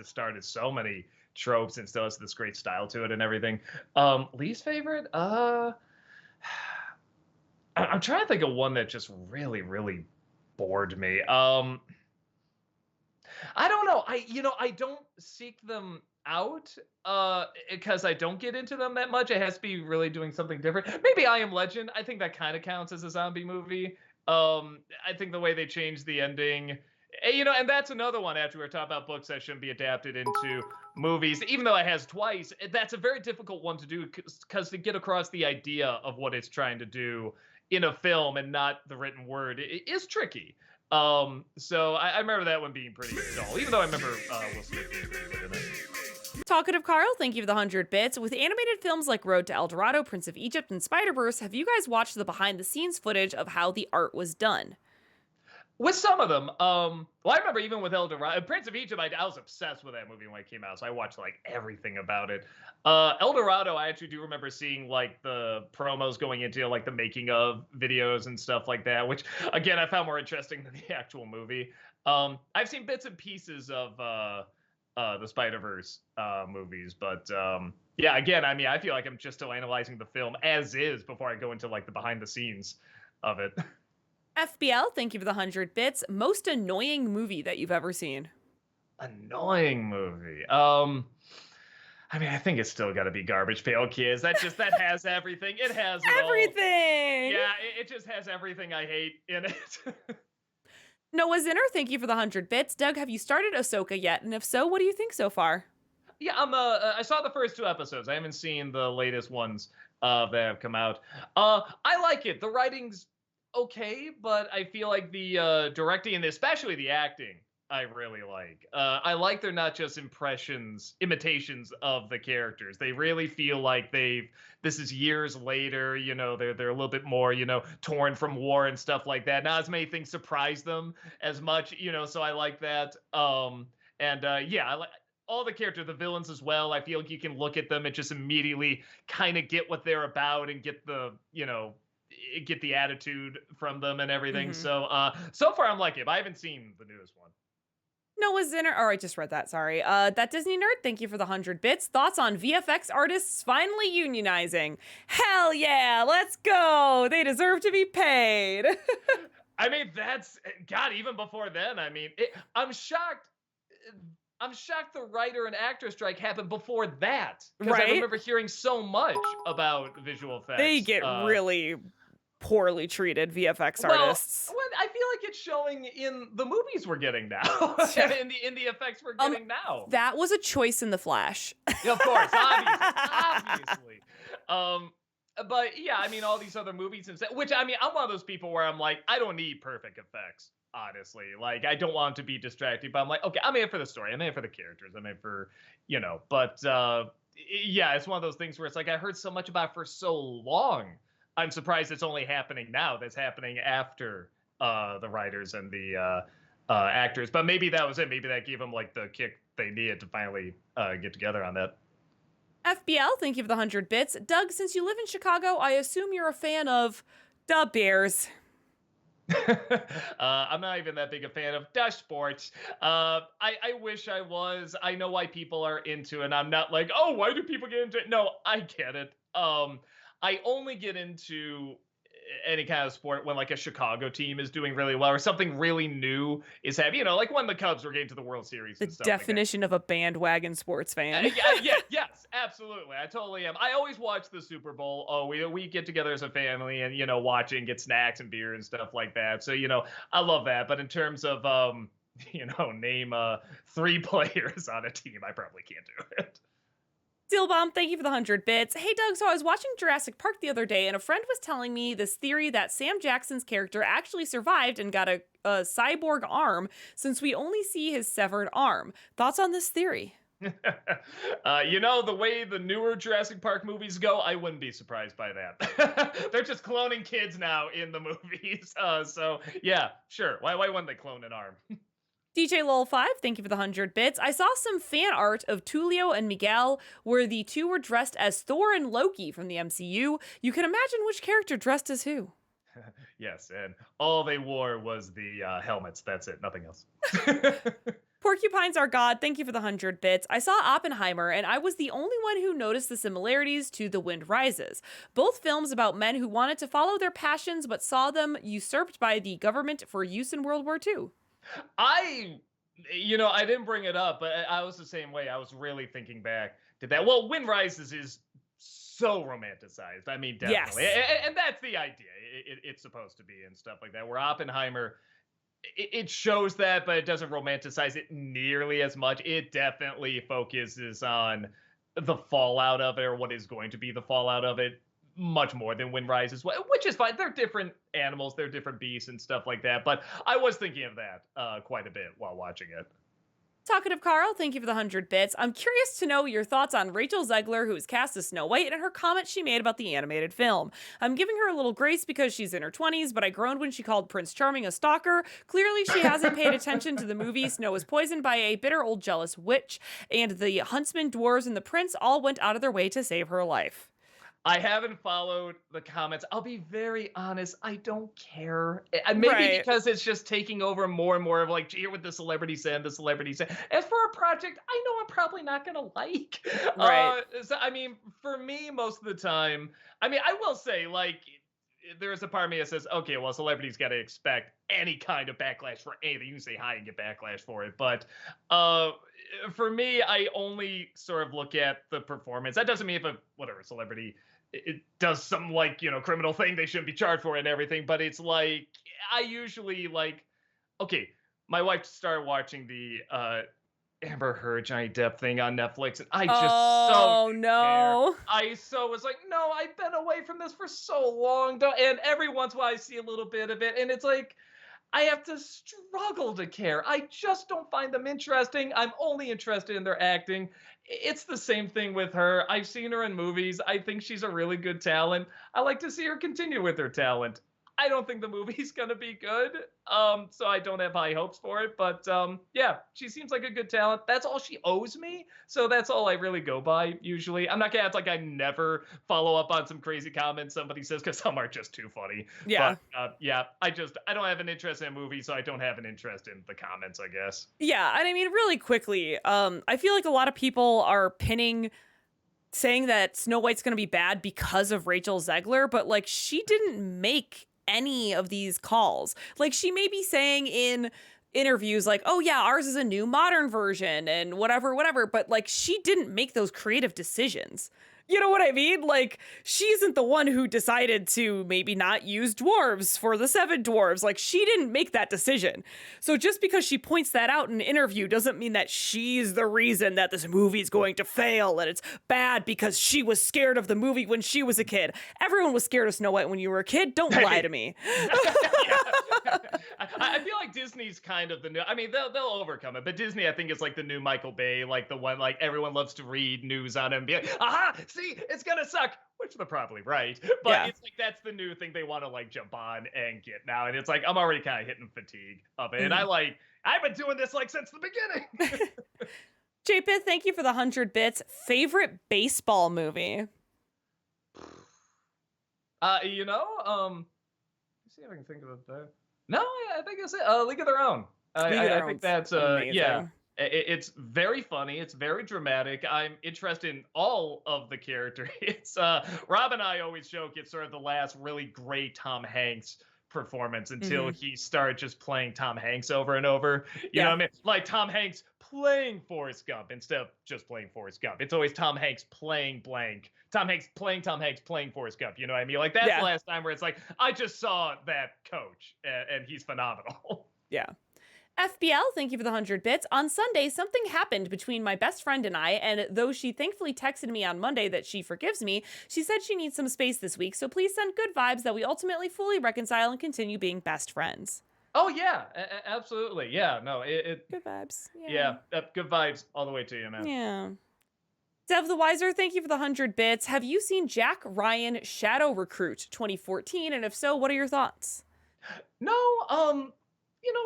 started so many tropes and still has this great style to it and everything. Least favorite? I'm trying to think of one that just really, really bored me. I don't know. I don't seek them out because I don't get into them that much. It has to be really doing something different. Maybe I Am Legend. I think that kind of counts as a zombie movie. I think the way they changed the ending, you know, and that's another one after we were talking about books that shouldn't be adapted into movies, even though it has twice. That's a very difficult one to do because to get across the idea of what it's trying to do in a film and not the written word, it is tricky. So I remember that one being pretty dull, even though I remember Will Smith being pretty good in it. Talkative Carl, thank you for the 100 bits. With animated films like Road to El Dorado, Prince of Egypt, and Spider-Verse, have you guys watched the behind-the-scenes footage of how the art was done? With some of them, well, I remember even with El Dorado, Prince of Egypt, I was obsessed with that movie when it came out, so I watched like everything about it. El Dorado, I actually do remember seeing like the promos going into like the making of videos and stuff like that, which again I found more interesting than the actual movie. I've seen bits and pieces of the Spider-Verse movies, but yeah, again, I mean, I feel like I'm just still analyzing the film as is before I go into like the behind the scenes of it. FBL, thank you for the 100 bits. Most annoying movie that you've ever seen? Annoying movie. I mean, I think it's still got to be Garbage Pail Kids. That has everything. It has it all. Everything! Yeah, it just has everything I hate in it. Noah Zinner, thank you for the 100 bits. Doug, have you started Ahsoka yet? And if so, what do you think so far? Yeah, I saw the first 2 episodes. I haven't seen the latest ones that have come out. I like it. The writing's okay, but I feel like the directing and especially the acting I really like. I like they're not just imitations of the characters. They really feel like this is years later, they're a little bit more, torn from war and stuff like that. Not as many things surprise them as much, so I like that. Yeah, I like all the characters, the villains as well. I feel like you can look at them and just immediately kind of get what they're about and get get the attitude from them and everything. Mm-hmm. So far I'm liking it, but I haven't seen the newest one. Noah Zinner, I just read that, sorry. That Disney nerd, thank you for the 100 bits. Thoughts on VFX artists finally unionizing? Hell yeah, let's go. They deserve to be paid. I mean, God, even before then, I mean, I'm shocked. I'm shocked the writer and actor strike happened before that. Because Right? I remember hearing so much about visual effects. They get really poorly treated, VFX artists. Well, I feel like it's showing in the movies we're getting now, in the effects we're getting now. That was a choice in The Flash. Of course, obviously. But yeah, I mean, all these other movies and stuff, which I mean, I'm one of those people where I'm like, I don't need perfect effects. Honestly, like I don't want to be distracted, but I'm like, okay, I'm in it for the story, I'm in it for the characters, I'm in it for, but yeah, it's one of those things where it's like I heard so much about it for so long. I'm surprised it's only happening now. That's happening after the writers and the actors, but maybe that was it. Maybe that gave them like the kick they needed to finally get together on that. FBL, thank you for the 100 bits. Doug, since you live in Chicago, I assume you're a fan of the Bears. I'm not even that big a fan of Dutch sports. I wish I was. I know why people are into it. And I'm not like, oh, why do people get into it? No, I get it. I only get into any kind of sport when like a Chicago team is doing really well or something really new is happening. Like when the Cubs were getting to the World Series. The and stuff definition like of a bandwagon sports fan. Yes, absolutely. I totally am. I always watch the Super Bowl. Oh, we get together as a family and watch it and get snacks and beer and stuff like that. So I love that. But in terms of name 3 players on a team, I probably can't do it. Steelbomb, thank you for the 100 bits. Hey, Doug, so I was watching Jurassic Park the other day, and a friend was telling me this theory that Sam Jackson's character actually survived and got a cyborg arm, since we only see his severed arm. Thoughts on this theory? The way the newer Jurassic Park movies go, I wouldn't be surprised by that. They're just cloning kids now in the movies. So, yeah, sure. Why wouldn't they clone an arm? DJ Lol5, thank you for the 100 bits. I saw some fan art of Tulio and Miguel where the two were dressed as Thor and Loki from the MCU. You can imagine which character dressed as who. Yes, and all they wore was the helmets. That's it, nothing else. Porcupines Are God, thank you for the 100 bits. I saw Oppenheimer, and I was the only one who noticed the similarities to The Wind Rises. Both films about men who wanted to follow their passions but saw them usurped by the government for use in World War II. I didn't bring it up, but I was the same way. I was really thinking back to that. Well, Wind Rises is so romanticized. I mean, definitely. Yes. And that's the idea. It's supposed to be and stuff like that. Where Oppenheimer, it shows that, but it doesn't romanticize it nearly as much. It definitely focuses on the fallout of it, or what is going to be the fallout of it, much more than Wind Rises, which is fine. They're different animals, they're different beasts and stuff like that. But I was thinking of that quite a bit while watching it. Talkative Carl, thank you for the 100 bits. I'm curious to know your thoughts on Rachel Zegler, who is cast as Snow White, and her comment she made about the animated film. I'm giving her a little grace because she's in her 20s, but I groaned when she called Prince Charming a stalker. Clearly, she hasn't paid attention to the movie. Snow was poisoned by a bitter old jealous witch, and the huntsman, dwarves, and the prince all went out of their way to save her life. I haven't followed the comments. I'll be very honest. I don't care. Maybe Right. because it's just taking over more and more of like, hear what the celebrity said, the celebrity said. As for a project, I know I'm probably not going to like. Right. So, I mean, for me, most of the time, I mean, I will say, like, there's a part of me that says, okay, well, celebrities got to expect any kind of backlash for anything. You can say hi and get backlash for it. But for me, I only sort of look at the performance. That doesn't mean if a whatever celebrity it does some like criminal thing they shouldn't be charged for and everything, but it's like I usually like okay, my wife started watching the Amber Heard Johnny Depp thing on Netflix, and I just Oh, so didn't no. care. I so was like, no, I've been away from this for so long, and every once in a while I see a little bit of it, and it's like I have to struggle to care. I just don't find them interesting. I'm only interested in their acting. It's the same thing with her. I've seen her in movies. I think she's a really good talent. I like to see her continue with her talent. I don't think the movie's gonna be good, so I don't have high hopes for it. But yeah, she seems like a good talent. That's all she owes me, so that's all I really go by usually. I'm not gonna act like I never follow up on some crazy comments somebody says because some are just too funny. Yeah. But yeah, I don't have an interest in a movie, so I don't have an interest in the comments, I guess. Yeah, and I mean, really quickly, I feel like a lot of people are saying that Snow White's gonna be bad because of Rachel Zegler, but like she didn't make any of these calls. Like she may be saying in interviews like, oh yeah, ours is a new modern version and whatever, but like she didn't make those creative decisions. You know what I mean? Like, she isn't the one who decided to maybe not use dwarves for the seven dwarves. Like, she didn't make that decision. So just because she points that out in an interview doesn't mean that she's the reason that this movie is going to fail and it's bad because she was scared of the movie when she was a kid. Everyone was scared of Snow White when you were a kid. Don't lie to me. I feel like Disney's kind of the new. I mean, they'll overcome it, but Disney, I think, is like the new Michael Bay, like the one like everyone loves to read news on him and be like, aha, see, it's gonna suck, which they're probably right, but Yeah. it's like that's the new thing they want to like jump on and get now, and it's like I'm already kind of hitting fatigue of it, and I've been doing this like since the beginning. J-Pith, thank you for the 100 bits. Favorite baseball movie? Let's see if I can think of it. No, I think it's League of Their Own. I think that's yeah. amazing. It's very funny. It's very dramatic. I'm interested in all of the characters. It's Rob and I always joke it's sort of the last really great Tom Hanks performance until he started just playing Tom Hanks over and over. You know what I mean? Like Tom Hanks playing Forrest Gump instead of just playing Forrest Gump. It's always Tom Hanks playing blank. Tom Hanks playing Forrest Gump. You know what I mean? Like that's the last time where it's like, I just saw that coach and he's phenomenal. Yeah. FBL, thank you for the 100 bits. On Sunday, something happened between my best friend and I, and though she thankfully texted me on Monday that she forgives me, she said she needs some space this week, so please send good vibes that we ultimately fully reconcile and continue being best friends. Oh, yeah, absolutely. Yeah, no, Good vibes. Yeah, good vibes all the way to you, man. Yeah. Dev the Wiser, thank you for the 100 bits. Have you seen Jack Ryan Shadow Recruit 2014? And if so, what are your thoughts? No,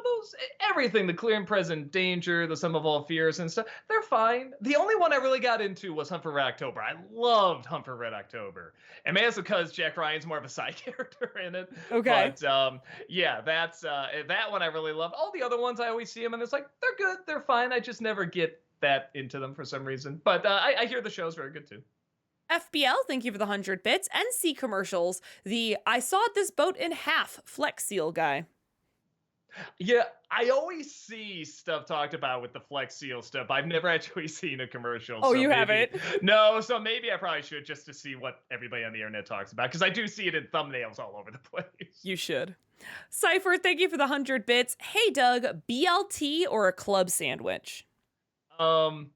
those everything, the clear and present danger, the sum of all fears and stuff, they're fine. The only one I really got into was Hunt for Red October. I loved Hunt for Red October. And maybe it's because Jack Ryan's more of a side character in it. Okay. But yeah, that's that one I really loved. All the other ones I always see them and it's like, they're good, they're fine. I just never get that into them for some reason. But I hear the show's very good too. FBL, thank you for the 100 bits. NC commercials, the I sawed this boat in half Flex Seal guy. Yeah, I always see stuff talked about with the Flex Seal stuff. I've never actually seen a commercial. Oh, so you maybe, haven't? No, so maybe I probably should just to see what everybody on the internet talks about because I do see it in thumbnails all over the place. You should. Cypher, thank you for the 100 bits. Hey, Doug, BLT or a club sandwich? Club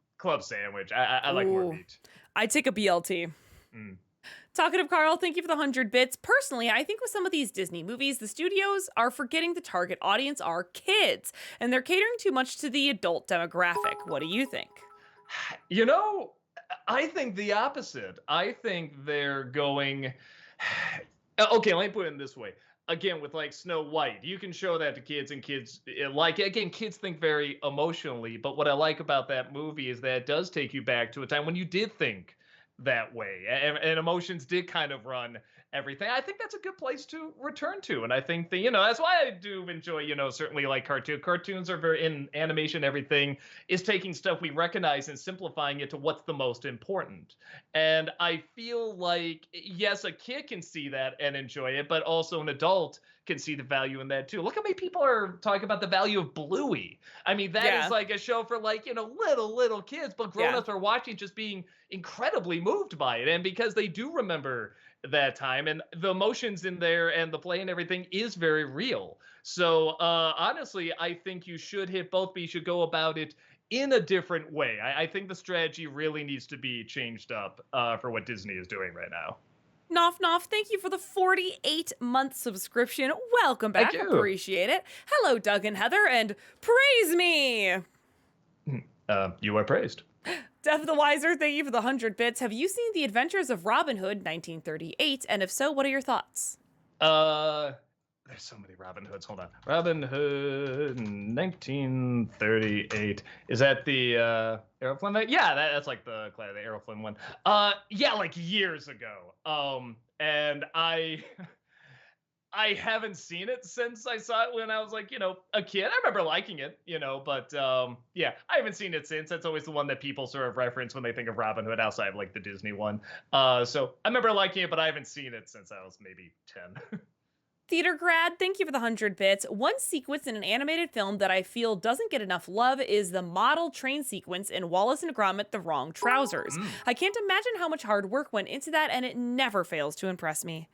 sandwich. I like more meat. I take a BLT. Talkative Carl, thank you for the 100 bits. Personally, I think with some of these Disney movies, the studios are forgetting the target audience are kids, and they're catering too much to the adult demographic. What do you think? You know, I think the opposite. I think they're going. Okay, let me put it in this way. Again, with like Snow White, you can show that to kids, and kids like it. Again, kids think very emotionally. But what I like about that movie is that it does take you back to a time when you did think that way, and emotions did kind of run everything. I think that's a good place to return to, and I think that that's why I do enjoy certainly like cartoons are very in animation. Everything is taking stuff we recognize and simplifying it to what's the most important. And I feel like yes, a kid can see that and enjoy it, but also an adult can see the value in that too. Look how many people are talking about the value of Bluey. I mean, that is like a show for like little kids, but grown-ups are watching just being incredibly moved by it, and because they do remember that time, and the emotions in there and the play and everything is very real. So honestly, I think you should hit both, but you should go about it in a different way. I think the strategy really needs to be changed up for what Disney is doing right now. Noff Noff, thank you for the 48-month subscription. Welcome back. Appreciate it. Hello, Doug and Heather, and praise me. You are praised. Dev the Wiser, thank you for the 100 bits. Have you seen The Adventures of Robin Hood 1938? And if so, what are your thoughts? There's so many Robin Hoods. Hold on. Robin Hood 1938. Is that the Errol Flynn? Yeah, that's like the Errol Flynn one. Yeah, like years ago. And I haven't seen it since I saw it when I was like, a kid. I remember liking it, but yeah, I haven't seen it since. That's always the one that people sort of reference when they think of Robin Hood outside of like the Disney one. So I remember liking it, but I haven't seen it since I was maybe 10. Theater Grad, thank you for the 100 bits. One sequence in an animated film that I feel doesn't get enough love is the model train sequence in Wallace and Gromit: The Wrong Trousers. I can't imagine how much hard work went into that, and it never fails to impress me.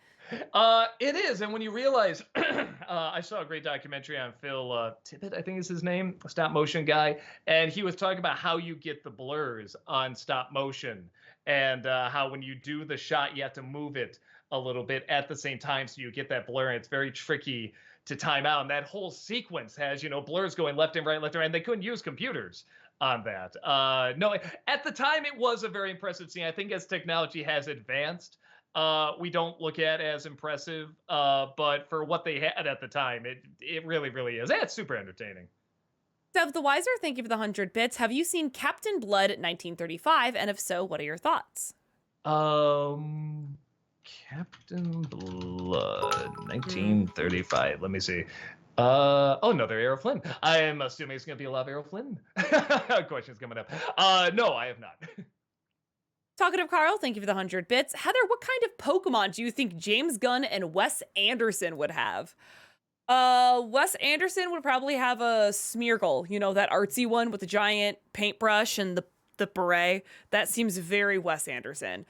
It is, and when you realize, I saw a great documentary on Phil Tippett, I think is his name, a stop motion guy, and he was talking about how you get the blurs on stop motion, and how when you do the shot, you have to move it a little bit at the same time so you get that blur, and it's very tricky to time out. And that whole sequence has, blurs going left and right, and they couldn't use computers on that. No, at the time it was a very impressive scene. I think as technology has advanced, we don't look at as impressive, but for what they had at the time, it really, really is. It's super entertaining. Dev the Wiser, thank you for the 100 bits. Have you seen Captain Blood 1935? And if so, what are your thoughts? Captain Blood 1935. Let me see. Oh, another Errol Flynn. I am assuming it's going to be a lot of Errol Flynn questions coming up. No, I have not. Talkative Carl, thank you for the 100 bits. Heather, what kind of Pokemon do you think James Gunn and Wes Anderson would have? Wes Anderson would probably have a Smeargle, that artsy one with the giant paintbrush and the beret. That seems very Wes Anderson.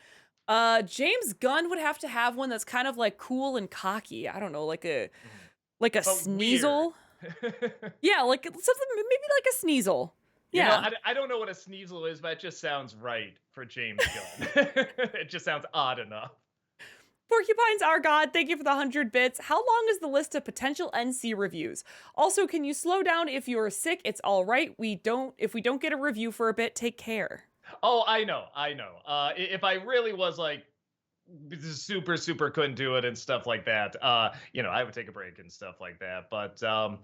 James Gunn would have to have one that's kind of like cool and cocky. I don't know, like a Sneasel. Yeah, like something, maybe like a Sneasel. Yeah. I don't know what a Sneasel is, but it just sounds right for James Gunn. It just sounds odd enough. Porcupines Are God, thank you for the 100 bits. How long is the list of potential NC reviews? Also, can you slow down if you're sick? It's all right. If we don't get a review for a bit, take care. Oh, I know. If I really was like super couldn't do it and stuff like that, I would take a break and stuff like that. But I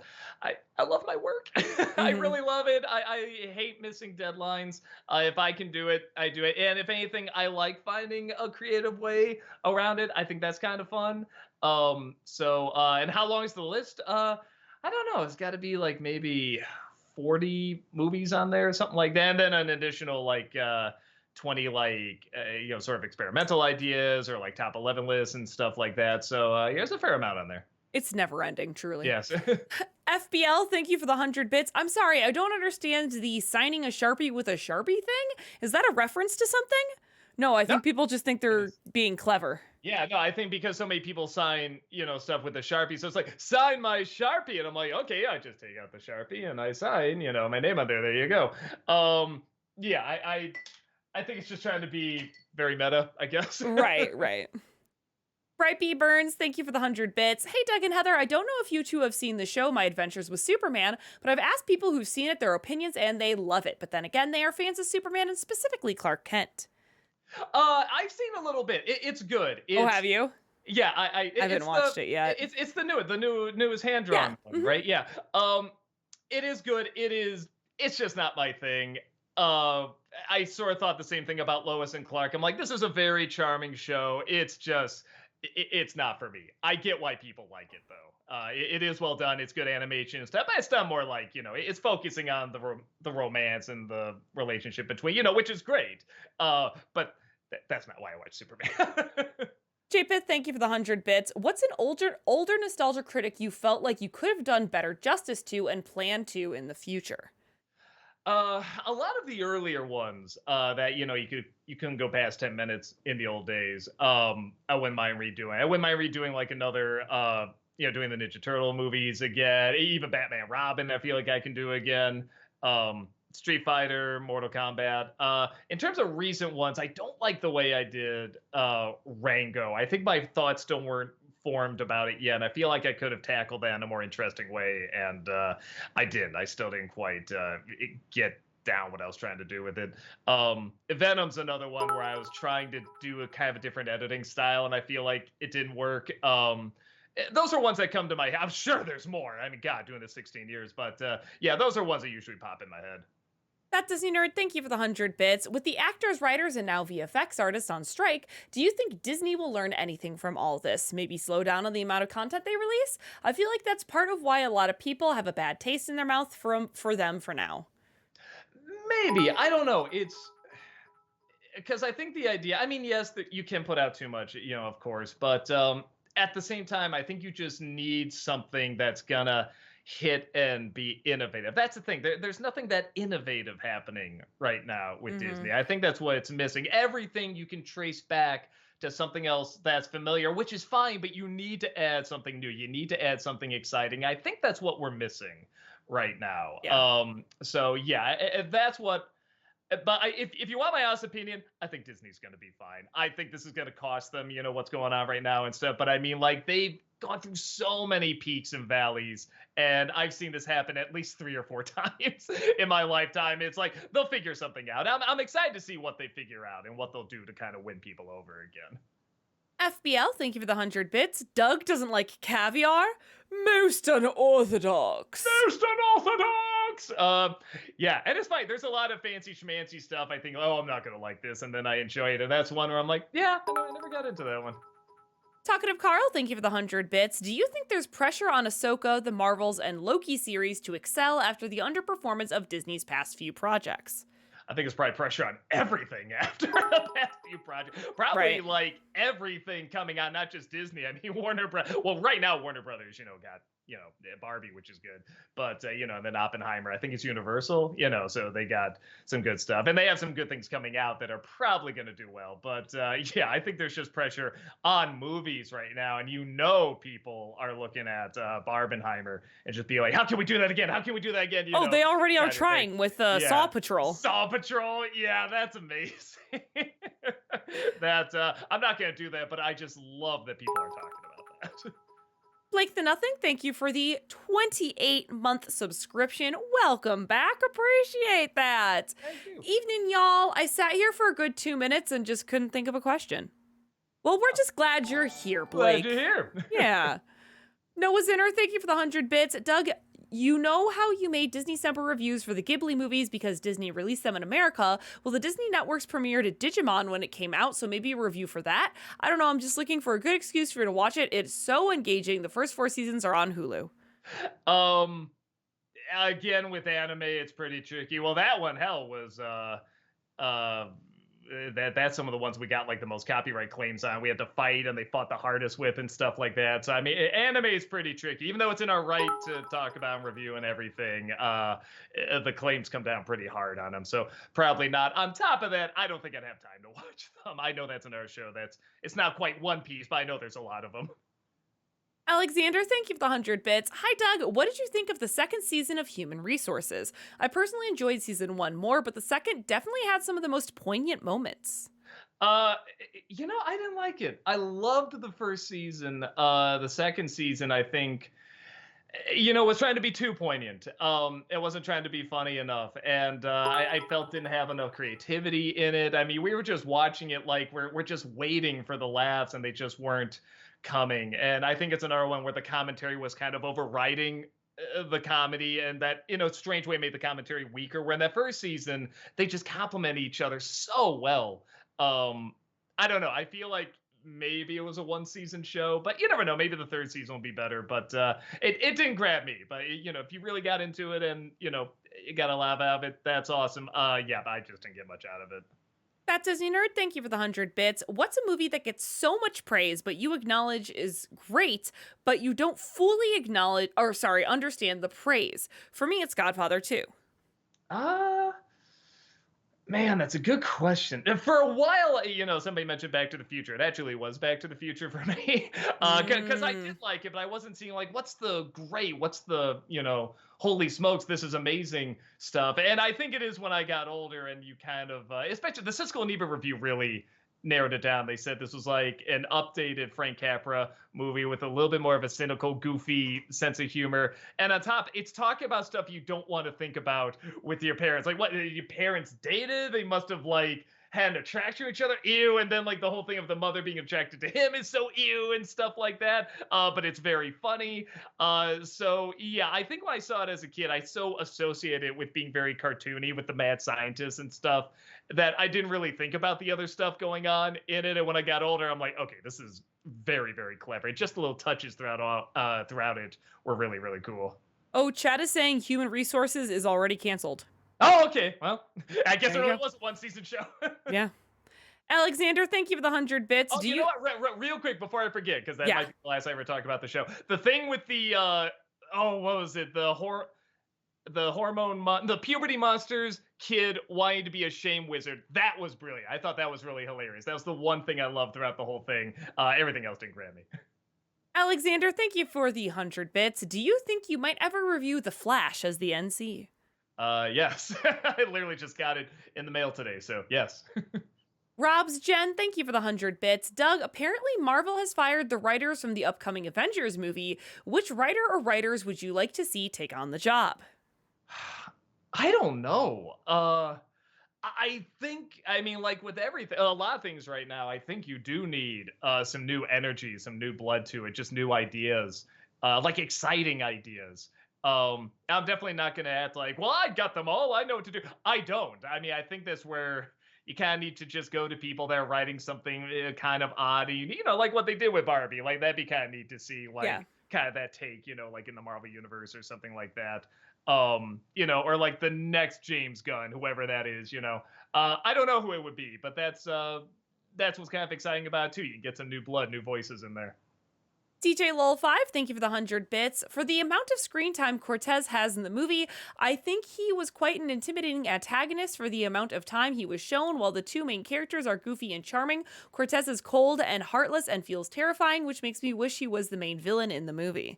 love my work. I really love it. I hate missing deadlines. If I can do it, I do it. And if anything, I like finding a creative way around it. I think that's kind of fun. And how long is the list? I don't know. It's got to be like maybe 40 movies on there or something like that, and then an additional like 20 like sort of experimental ideas or like top 11 lists and stuff like that. So there's a fair amount on there. It's never ending, truly. Yes. FBL, thank you for the 100 bits. I'm sorry, I don't understand the signing a Sharpie with a Sharpie thing. Is that a reference to something? No, I think people just think they're being clever. Yeah, no, I think because so many people sign, stuff with a Sharpie, so it's like, sign my Sharpie, and I'm like, okay, I just take out the Sharpie and I sign, my name on there. There you go. Yeah, I think it's just trying to be very meta, I guess. Right, right. Bright B. Burns, thank you for the 100 bits. Hey, Doug and Heather, I don't know if you two have seen the show My Adventures with Superman, but I've asked people who've seen it their opinions and they love it. But then again, they are fans of Superman and specifically Clark Kent. I've seen a little bit. It's good. Oh, have you? Yeah, I haven't watched it yet. It's the newest hand drawn one, right? Yeah. It is good. It's just not my thing. I sort of thought the same thing about Lois and Clark. I'm like, this is a very charming show. It's just it's not for me. I get why people like it though. It is well done. It's good animation and stuff. But it's done more like, it's focusing on the romance and the relationship between, which is great. But that's not why I watch Superman. JPith, thank you for the 100 bits. What's an older nostalgia critic you felt like you could have done better justice to and plan to in the future? A lot of the earlier ones that you couldn't go past 10 minutes in the old days. I wouldn't mind redoing. I wouldn't mind redoing like another doing the Ninja Turtle movies again. Even Batman Robin, I feel like I can do again. Street Fighter, Mortal Kombat. In terms of recent ones, I don't like the way I did Rango. I think my thoughts still weren't formed about it yet. And I feel like I could have tackled that in a more interesting way. And I didn't. I still didn't quite get down what I was trying to do with it. Venom's another one where I was trying to do a kind of a different editing style, and I feel like it didn't work. Those are ones that come to my head. I'm sure there's more. I mean, God, doing this 16 years. But yeah, those are ones that usually pop in my head. That Disney Nerd, thank you for the 100 bits. With the actors, writers, and now VFX artists on strike, do you think Disney will learn anything from all this? Maybe slow down on the amount of content they release? I feel like that's part of why a lot of people have a bad taste in their mouth for them for now. Maybe. I don't know. It's because I think the idea, I mean, yes, that you can put out too much, of course, but at the same time, I think you just need something that's gonna hit and be innovative. That's the thing. There's nothing that innovative happening right now with Disney. I think that's what it's missing. Everything you can trace back to something else that's familiar, which is fine, but you need to add something new. You need to add something exciting. I think that's what we're missing right now. Yeah. So yeah, that's what. But if you want my honest opinion, I think Disney's going to be fine. I think this is going to cost them, what's going on right now and stuff. But I mean, like, they've gone through so many peaks and valleys, and I've seen this happen at least 3 or 4 times in my lifetime. It's like they'll figure something out. I'm excited to see what they figure out and what they'll do to kind of win people over again. FBL, thank you for the 100 bits. Doug doesn't like caviar? Most unorthodox. Most unorthodox! Yeah, and it's fine. There's a lot of fancy schmancy stuff. I think, I'm not going to like this, and then I enjoy it. And that's one where I'm like, yeah, I never got into that one. Talkative Carl, thank you for the 100 bits. Do you think there's pressure on Ahsoka, the Marvels, and Loki series to excel after the underperformance of Disney's past few projects? I think it's probably pressure on everything after the past few projects. Probably like everything coming out, not just Disney. I mean, Warner Brothers. Well, right now, Warner Brothers, got, Barbie, which is good. But, and then Oppenheimer, I think it's Universal, so they got some good stuff. And they have some good things coming out that are probably going to do well. But, yeah, I think there's just pressure on movies right now. And people are looking at Barbenheimer and just be like, how can we do that again? How can we do that again? They already are trying with Saw Patrol. Saw Patrol, yeah, that's amazing. I'm not going to do that, but I just love that people are talking about that. Blake the Nothing, thank you for the 28-month subscription. Welcome back. Appreciate that. Thank you. Evening, y'all. I sat here for a good 2 minutes and just couldn't think of a question. Well, we're just glad you're here, Blake. Glad you're here. Yeah. Noah Zinner, thank you for the 100 bits. Doug, you know how you made Disney Semper reviews for the Ghibli movies because Disney released them in America? Well, the Disney Networks premiered at Digimon when it came out, so maybe a review for that. I don't know, I'm just looking for a good excuse for you to watch it. It's so engaging. The first 4 seasons are on Hulu. Again, with anime, it's pretty tricky. Well, that one, hell, was that's some of the ones we got like the most copyright claims on. We had to fight, and they fought the hardest with and stuff like that. So I mean, anime is pretty tricky, even though it's in our right to talk about and review and everything. The claims come down pretty hard on them, so probably not. On top of that, I don't think I'd have time to watch them. I know that's another show it's not quite One Piece, but I know there's a lot of them. Alexander, thank you for the 100 bits. Hi, Doug. What did you think of the second season of Human Resources? I personally enjoyed season one more, but the second definitely had some of the most poignant moments. Uh, I didn't like it. I loved the first season. The second season, I think, was trying to be too poignant. It wasn't trying to be funny enough, and I felt didn't have enough creativity in it. I mean, we were just watching it like we're just waiting for the laughs, and they just weren't coming. And I think it's another one where the commentary was kind of overriding the comedy, and that strange way made the commentary weaker. Where in that first season, they just complement each other so well. I don't know. I feel like maybe it was a one season show, but you never know. Maybe the third season will be better. But it didn't grab me. But if you really got into it and you got a laugh out of it, that's awesome. Yeah, but I just didn't get much out of it. That Disney Nerd, thank you for the 100 bits. What's a movie that gets so much praise, but you acknowledge is great, but you don't fully acknowledge, or sorry, understand the praise? For me, it's Godfather 2. Uh Man, that's a good question. And for a while, somebody mentioned Back to the Future. It actually was Back to the Future for me, because I Mm. did like it, but I wasn't seeing like what's the holy smokes, this is amazing stuff. And I think it is when I got older and you kind of, especially the Siskel and Ebert review really narrowed it down. They said this was like an updated Frank Capra movie with a little bit more of a cynical, goofy sense of humor. And on top, it's talking about stuff you don't want to think about with your parents. Like, what, your parents dated? They must have like had an attraction to each other. Ew. And then like the whole thing of the mother being attracted to him is so ew and stuff like that. But it's very funny. So yeah, I think when I saw it as a kid, I so associated it with being very cartoony with the mad scientists and stuff that I didn't really think about the other stuff going on in it. And when I got older, I'm like, okay, this is very, very clever. Just the little touches throughout it were really, really cool. Oh, Chad is saying Human Resources is already canceled. Oh, okay. Well, I guess There it you really go. was a one season show. Yeah. Alexander, thank you for the 100 bits. Oh, Do you know you? what? Real quick before I forget, because that Yeah. might be the last I ever talked about the show. The thing with the what was it? The puberty monsters kid wanting to be a shame wizard. That was brilliant. I thought that was really hilarious. That was the one thing I loved throughout the whole thing. Everything else didn't grab me. Alexander, thank you for the 100 bits. Do you think you might ever review The Flash as the NC? Yes, I literally just got it in the mail today. So yes. Rob's Jen, thank you for the 100 bits. Doug, apparently Marvel has fired the writers from the upcoming Avengers movie. Which writer or writers would you like to see take on the job? I don't know. I think, I mean, like with everything, a lot of things right now, I think you do need some new energy, some new blood to it, just new ideas, like exciting ideas. I'm definitely not going to act like, well, I got them all. I know what to do. I don't. I mean, I think that's where you kind of need to just go to people that are writing something kind of odd, like what they did with Barbie. Like that'd be kind of neat to see, like Yeah. kind of that take, like in the Marvel universe or something like that. Or like the next James Gunn, whoever that is. I don't know who it would be, but that's what's kind of exciting about it too. You can get some new blood, new voices in there. DJ Lol5, thank you for the 100 bits. For the amount of screen time Cortez has in the movie, I think he was quite an intimidating antagonist for the amount of time he was shown. While the two main characters are goofy and charming, Cortez is cold and heartless and feels terrifying, which makes me wish he was the main villain in the movie.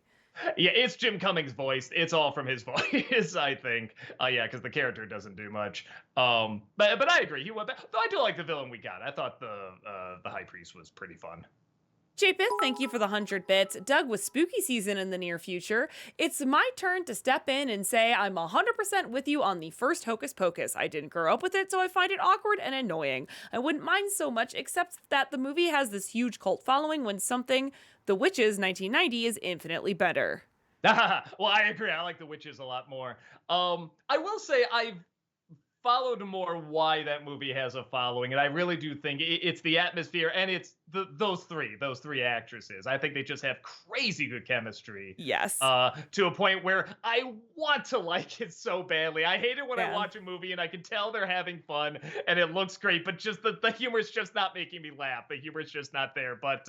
Yeah, it's Jim Cummings' voice. It's all from his voice, I think. Yeah, because the character doesn't do much. But I agree. Though I do like the villain we got. I thought the High Priest was pretty fun. Japeth, thank you for the 100 bits. Doug, with spooky season in the near future, it's my turn to step in and say I'm 100% with you on the first Hocus Pocus. I didn't grow up with it, so I find it awkward and annoying. I wouldn't mind so much, except that the movie has this huge cult following when something, The Witches 1990, is infinitely better. Well, I agree. I like the witches a lot more. I will say I've followed more why that movie has a following, and I really do think it's the atmosphere and it's those three actresses. I think they just have crazy good chemistry. Yes. To a point where I want to like it so badly. I hate it when I Yeah. watch a movie and I can tell they're having fun and it looks great, but just the humor is just not making me laugh. The humor is just not there. But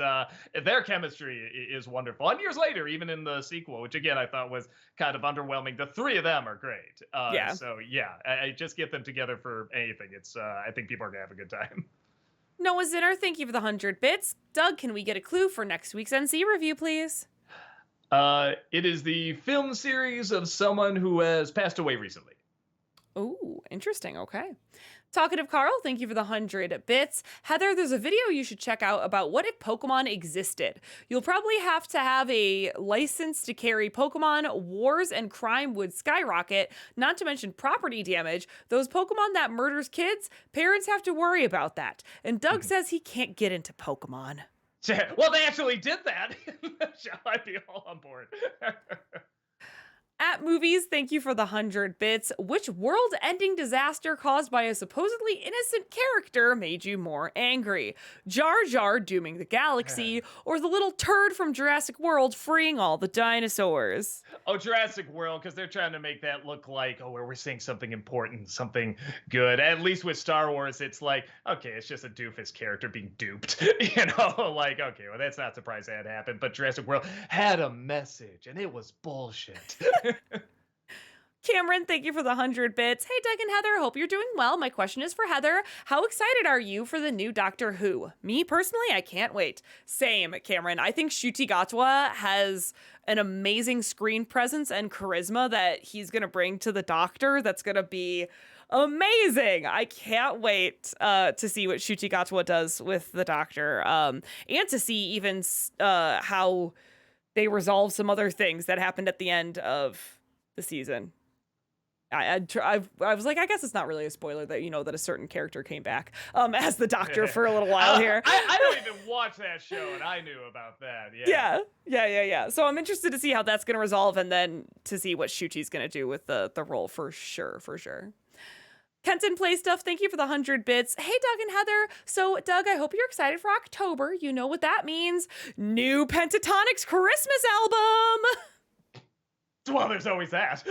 their chemistry is wonderful. And years later, even in the sequel, which again I thought was kind of underwhelming, the three of them are great. Yeah. So yeah, I just get them together for anything. It's I think people are gonna have a good time. Noah Zinner, thank you for the 100 bits. Doug, can we get a clue for next week's NC review, please? It is the film series of someone who has passed away recently. Ooh, interesting. Okay. Talkative Carl, thank you for the 100 bits. Heather, there's a video you should check out about what if Pokemon existed. You'll probably have to have a license to carry Pokemon. Wars and crime would skyrocket, not to mention property damage. Those Pokemon that murders kids, parents have to worry about that. And Doug says he can't get into Pokemon. Well, they actually did that. I'd be all on board. At Movies, thank you for the 100 bits. Which world-ending disaster caused by a supposedly innocent character made you more angry? Jar Jar dooming the galaxy, or the little turd from Jurassic World freeing all the dinosaurs? Oh, Jurassic World, because they're trying to make that look like, oh, we're saying something important, something good. At least with Star Wars, it's like, okay, it's just a doofus character being duped. Like, okay, well, that's not surprised that happened. But Jurassic World had a message, and it was bullshit. Cameron, thank you for the 100 bits. Hey, Doug and Heather, hope you're doing well. My question is for Heather. How excited are you for the new Doctor Who? Me, personally, I can't wait. Same, Cameron. I think Ncuti Gatwa has an amazing screen presence and charisma that he's going to bring to the Doctor that's going to be amazing. I can't wait to see what Ncuti Gatwa does with the Doctor, and to see even how they resolve some other things that happened at the end of the season. I was like, I guess it's not really a spoiler that that a certain character came back as the Doctor for a little while here. I don't even watch that show, and I knew about that. Yeah. So I'm interested to see how that's going to resolve, and then to see what Shuti's going to do with the role for sure. Kenton Play Stuff, thank you for the 100 bits. Hey, Doug and Heather. So, Doug, I hope you're excited for October. You know what that means. New Pentatonix Christmas album. Well, there's always that.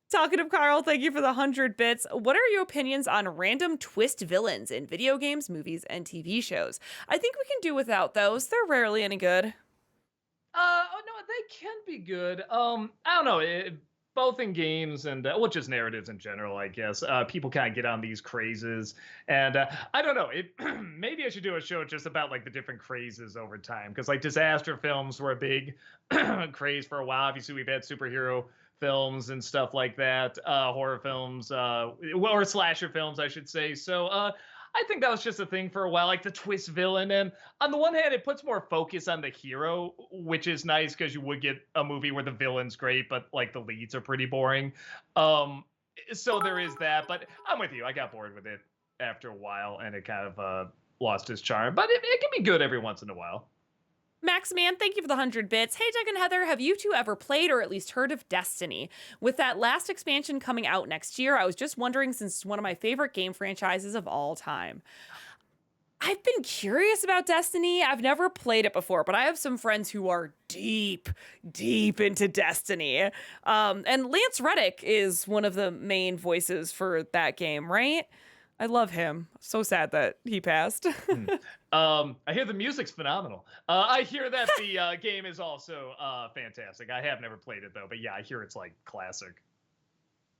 Talkative Carl, thank you for the 100 bits. What are your opinions on random twist villains in video games, movies, and TV shows? I think we can do without those. They're rarely any good. Oh no, they can be good. I don't know. Both in games and just narratives in general, I guess. People kind of get on these crazes, and I don't know. Maybe I should do a show just about like the different crazes over time, because like disaster films were a big craze for a while. Obviously, we've had superhero films and stuff like that, horror films, or slasher films, I should say. So I think that was just a thing for a while, like the twist villain. And on the one hand, it puts more focus on the hero, which is nice because you would get a movie where the villain's great, but like the leads are pretty boring. So there is that. But I'm with you. I got bored with it after a while, and it kind of lost its charm. But it can be good every once in a while. Max Man, thank you for the 100 bits. Hey, Doug and Heather, have you two ever played or at least heard of Destiny? With that last expansion coming out next year, I was just wondering, since it's one of my favorite game franchises of all time. I've been curious about Destiny. I've never played it before, but I have some friends who are deep into Destiny. And Lance Reddick is one of the main voices for that game, right? I love him. So sad that he passed. I hear the music's phenomenal. I hear that the game is also fantastic. I have never played it though, but yeah, I hear it's like classic.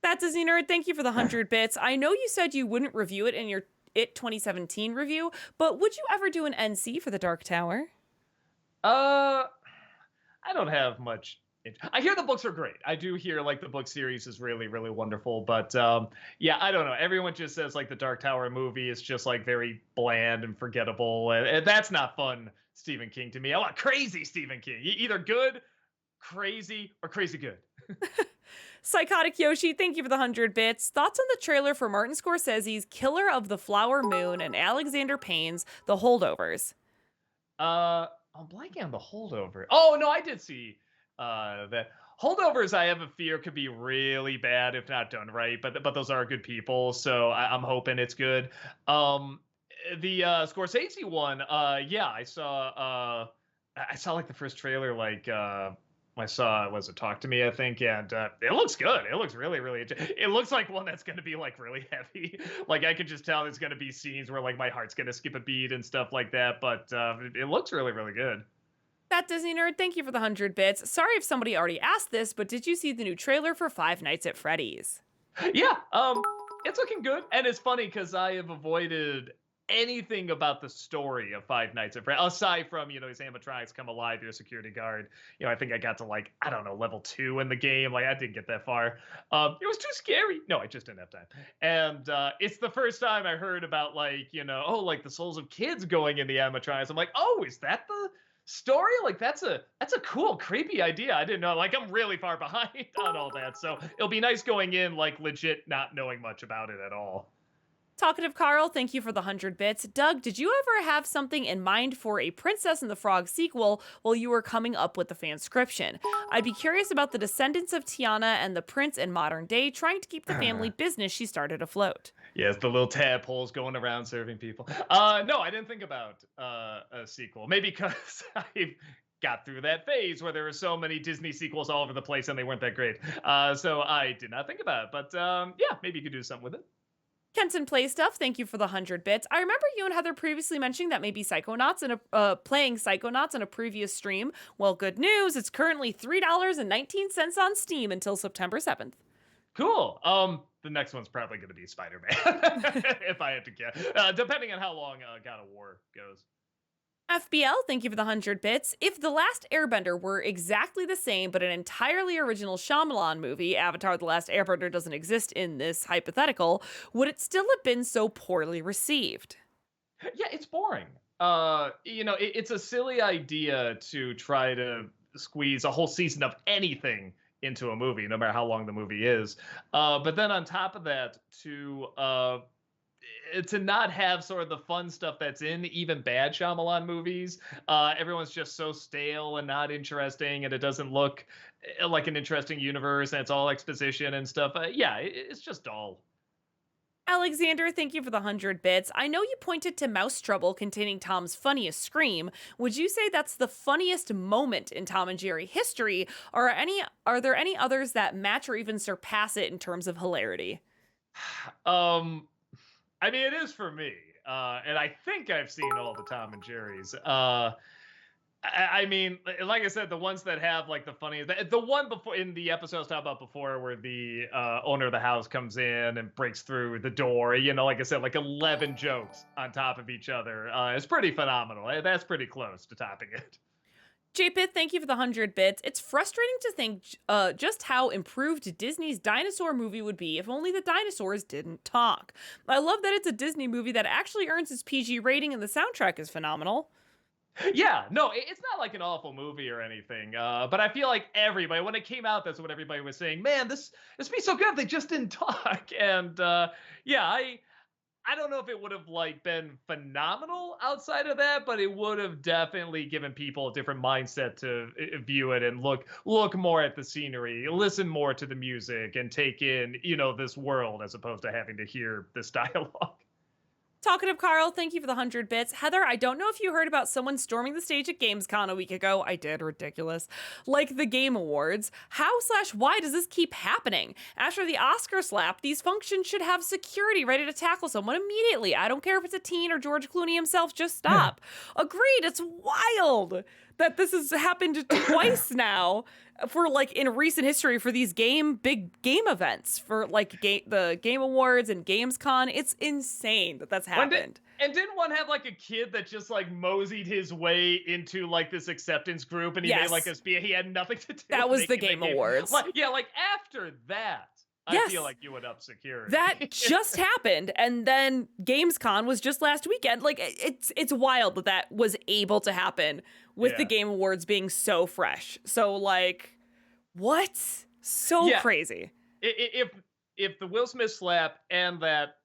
That's Disney Nerd. Thank you for the 100 bits. I know you said you wouldn't review it in your It 2017 review, but would you ever do an NC for the Dark Tower? I don't have much. I hear the books are great. I do hear like the book series is really, really wonderful. But yeah, I don't know. Everyone just says like the Dark Tower movie is just like very bland and forgettable. And that's not fun Stephen King to me. I want crazy Stephen King. Either good, crazy, or crazy good. Psychotic Yoshi, thank you for the 100 bits. Thoughts on the trailer for Martin Scorsese's Killer of the Flower Moon and Alexander Payne's The Holdovers? I'm blanking on The Holdover. Oh, no, I did see that. Holdovers, I have a fear, could be really bad if not done right, but those are good people, so I'm hoping it's good. The Scorsese one, yeah, I saw like the first trailer, like I saw, was it Talk to Me, I think, and it looks good. It looks really, really, it looks like one that's going to be like really heavy. Like I can just tell there's going to be scenes where like my heart's going to skip a beat and stuff like that, but it looks really, really good. That Disney Nerd, thank you for the 100 bits. Sorry if somebody already asked this, but did you see the new trailer for Five Nights at Freddy's? Yeah, it's looking good, and it's funny because I have avoided anything about the story of Five Nights at Freddy's, aside from, his animatronics come alive, you're a security guard. I think I got to like, I don't know, level 2 in the game. Like I didn't get that far. It was too scary. No, I just didn't have time. And it's the first time I heard about like, like the souls of kids going in the animatronics. I'm like, oh, is that the story? Like that's a cool, creepy idea. I didn't know. Like I'm really far behind on all that. So it'll be nice going in like legit not knowing much about it at all. Talkative Carl, thank you for the 100 bits. Doug, did you ever have something in mind for a Princess and the Frog sequel while you were coming up with the fanscription? I'd be curious about the descendants of Tiana and the prince in modern day, trying to keep the family business she started afloat. Yes, the little tadpoles going around serving people. No, I didn't think about a sequel. Maybe because I got through that phase where there were so many Disney sequels all over the place and they weren't that great. So I did not think about it. But yeah, maybe you could do something with it. Kenton Play Stuff, thank you for the 100 bits. I remember you and Heather previously mentioning that maybe Psychonauts and playing Psychonauts in a previous stream. Well, good news, it's currently $3.19 on Steam until September 7th. Cool. The next one's probably going to be Spider-Man, if I had to guess, depending on how long God of War goes. FBL, thank you for the 100 bits. If The Last Airbender were exactly the same, but an entirely original Shyamalan movie, Avatar The Last Airbender doesn't exist in this hypothetical, would it still have been so poorly received? Yeah, it's boring. It's a silly idea to try to squeeze a whole season of anything into a movie, no matter how long the movie is. But then on top of that, to not have sort of the fun stuff that's in even bad Shyamalan movies. Everyone's just so stale and not interesting, and it doesn't look like an interesting universe, and it's all exposition and stuff. It's just dull. Alexander, thank you for the 100 bits. I know you pointed to Mouse Trouble containing Tom's funniest scream. Would you say that's the funniest moment in Tom and Jerry history, or are there any others that match or even surpass it in terms of hilarity? I mean, it is for me, and I think I've seen all the Tom and Jerry's. I mean, like I said, the ones that have like the funniest, the one before in the episode I was talking about before, where the owner of the house comes in and breaks through the door. Like I said, like 11 jokes on top of each other. It's pretty phenomenal. That's pretty close to topping it. JPit, thank you for the 100 bits. It's frustrating to think just how improved Disney's dinosaur movie would be if only the dinosaurs didn't talk. I love that it's a Disney movie that actually earns its PG rating and the soundtrack is phenomenal. Yeah, no, it's not like an awful movie or anything. But I feel like everybody, when it came out, that's what everybody was saying. Man, this would be so good if they just didn't talk. And I don't know if it would have like been phenomenal outside of that, but it would have definitely given people a different mindset to view it and look more at the scenery, listen more to the music, and take in this world as opposed to having to hear this dialogue. Talkative Carl, thank you for the 100 bits. Heather, I don't know if you heard about someone storming the stage at Gamescom a week ago. I did, ridiculous. Like the Game Awards. How/why does this keep happening? After the Oscar slap, these functions should have security ready to tackle someone immediately. I don't care if it's a teen or George Clooney himself, just stop. Agreed, it's wild that this has happened twice now for like in recent history for these big game events for like the Game Awards and Gamescom. It's insane that that's happened. And didn't one have like a kid that just like moseyed his way into like this acceptance group and he made like a speech? He had nothing to do. That was the Game Awards. Like after that. I feel like you would up security. That just happened, and then Gamescom was just last weekend. Like it's wild that was able to happen with the Game Awards being so fresh. So like, what? So crazy. If the Will Smith slap and that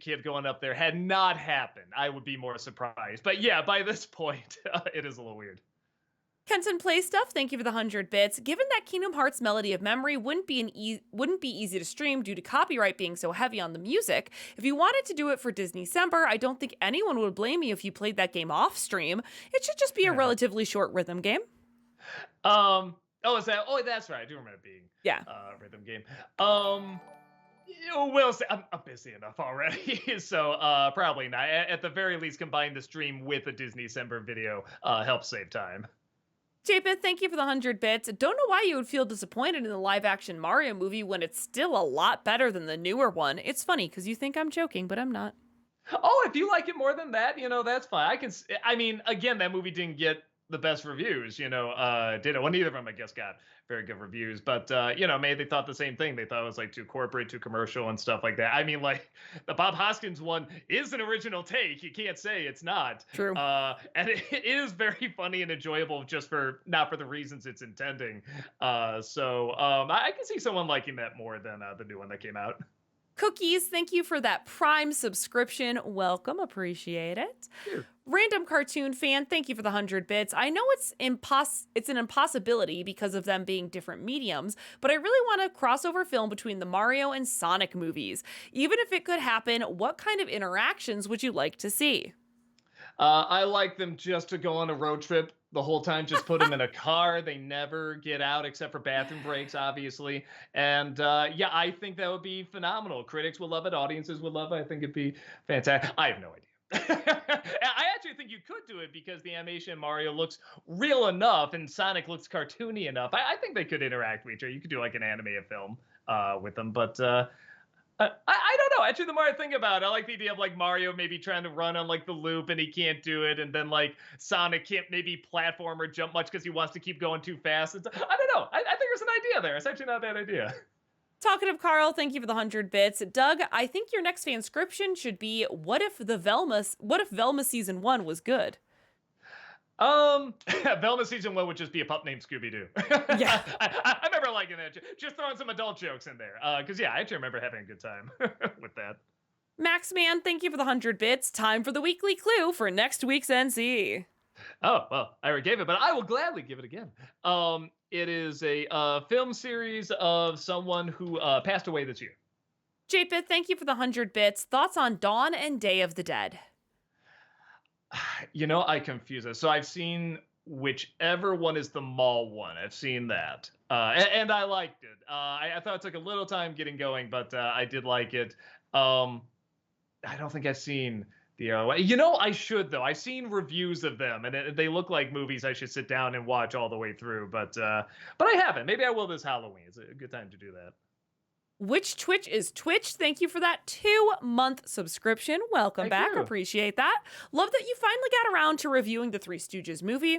kid going up there had not happened, I would be more surprised. But yeah, by this point, it is a little weird. Kenton Play Stuff, thank you for the 100 bits. Given that Kingdom Hearts Melody of Memory wouldn't be easy to stream due to copyright being so heavy on the music, if you wanted to do it for Disneycember, I don't think anyone would blame you if you played that game off stream. It should just be a relatively short rhythm game. Oh, that's right. I do remember it being a rhythm game. Will say I'm busy enough already, so probably not. At the very least, combine the stream with a Disneycember video helps save time. Japeth, thank you for the 100 bits. Don't know why you would feel disappointed in the live-action Mario movie when it's still a lot better than the newer one. It's funny because you think I'm joking, but I'm not. Oh, if you like it more than that, that's fine. I mean, again, that movie didn't get the best reviews, did it? Well, neither of them, I guess, got very good reviews. But maybe they thought the same thing. They thought it was like too corporate, too commercial, and stuff like that. I mean, like the Bob Hoskins one is an original take. You can't say it's not. True. And it is very funny and enjoyable, just for not for the reasons it's intending. I can see someone liking that more than the new one that came out. Cookies, thank you for that Prime subscription. Welcome, appreciate it. Here. Random cartoon fan, thank you for the 100 bits. I know it's an impossibility because of them being different mediums, but I really want a crossover film between the Mario and Sonic movies. Even if it could happen, what kind of interactions would you like to see? I like them just to go on a road trip the whole time. Just put them in a car. They never get out except for bathroom breaks, obviously. And yeah, I think that would be phenomenal. Critics would love it. Audiences would love it. I think it'd be fantastic. I have no idea. I actually think you could do it because the animation in Mario looks real enough and Sonic looks cartoony enough. I think they could interact with each other. You could do like an animated film with them. But I don't know. Actually, the more I think about it, I like the idea of like Mario maybe trying to run on like the loop and he can't do it, and then like Sonic can't maybe platform or jump much because he wants to keep going too fast. I don't know. I think there's an idea there. It's actually not a bad idea. Talkative Carl, thank you for the 100 bits. Doug, I think your next fanscription should be what if Velma season 1 was good? Velma season 1 would just be a pup named Scooby-Doo. Yeah. I remember liking that. Just throwing some adult jokes in there. Because yeah, I actually remember having a good time with that. Max Man, thank you for the 100 bits. Time for the weekly clue for next week's NC. Oh, well, I already gave it, but I will gladly give it again. It is a film series of someone who passed away this year. Japeth, thank you for the 100 bits. Thoughts on Dawn and Day of the Dead? I confuse it. So I've seen whichever one is the mall one. I've seen that. And I liked it. I thought it took a little time getting going, but I did like it. I don't think I've seen the other way. I should, though. I've seen reviews of them, and they look like movies I should sit down and watch all the way through. But I haven't. Maybe I will this Halloween. It's a good time to do that. Which Twitch is Twitch? Thank you for that 2-month subscription. Welcome back. Appreciate that. Love that you finally got around to reviewing the Three Stooges movie.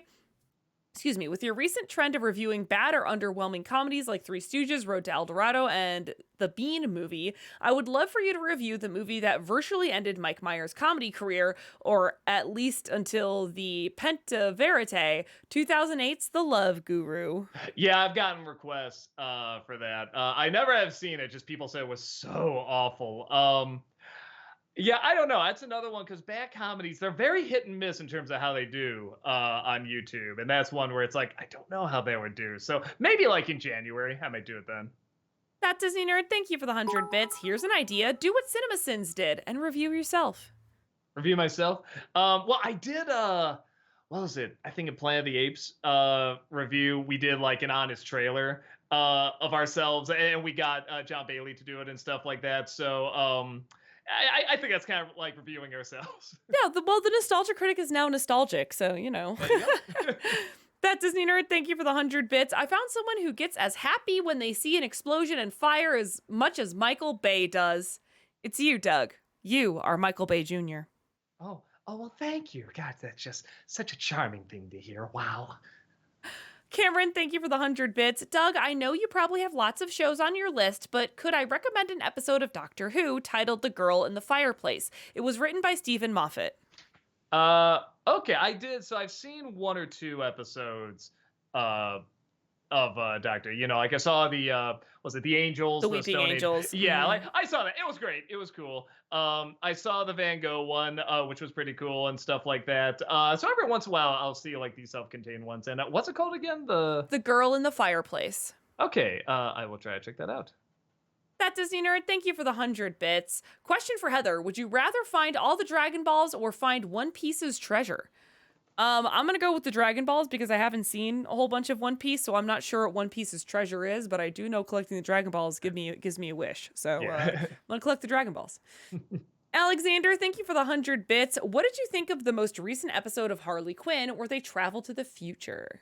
Excuse me, with your recent trend of reviewing bad or underwhelming comedies like Three Stooges, Road to El Dorado, and The Bean Movie, I would love for you to review the movie that virtually ended Mike Myers' comedy career, or at least until the Penta Verite, 2008's The Love Guru. Yeah, I've gotten requests for that. I never have seen it, just people said it was so awful. Yeah, I don't know. That's another one because bad comedies, they're very hit and miss in terms of how they do on YouTube. And that's one where it's like, I don't know how they would do. So maybe like in January, I might do it then. That Disney Nerd, thank you for the 100 bits. Here's an idea. Do what CinemaSins did and review yourself. Review myself? Well, I did, what was it? I think in Planet of the Apes review, we did like an honest trailer of ourselves. And we got John Bailey to do it and stuff like that. So, I think that's kind of like reviewing ourselves. Yeah, the Nostalgia Critic is now nostalgic, so, That Disney Nerd, thank you for the 100 bits. I found someone who gets as happy when they see an explosion and fire as much as Michael Bay does. It's you, Doug. You are Michael Bay Jr. Oh, well, thank you. God, that's just such a charming thing to hear. Wow. Cameron, thank you for the 100 bits. Doug, I know you probably have lots of shows on your list, but could I recommend an episode of Doctor Who titled The Girl in the Fireplace? It was written by Stephen Moffat. Okay, I did. So I've seen 1 or 2 episodes of Doctor. Like I saw the was it the Angels? The Weeping Angels. Yeah, like I saw that. It was great. It was cool. I saw the Van Gogh one, which was pretty cool and stuff like that. So every once in a while, I'll see like these self-contained ones. And what's it called again? The Girl in the Fireplace. Okay, I will try to check that out. That Disney Nerd, thank you for the 100 bits. Question for Heather: would you rather find all the Dragon Balls or find One Piece's treasure? I'm gonna go with the Dragon Balls because I haven't seen a whole bunch of One Piece, so I'm not sure what One Piece's treasure is, but I do know collecting the Dragon Balls gives me a wish. So yeah. I'm gonna collect the Dragon Balls. Alexander, thank you for the 100 bits. What did you think of the most recent episode of Harley Quinn where they travel to the future?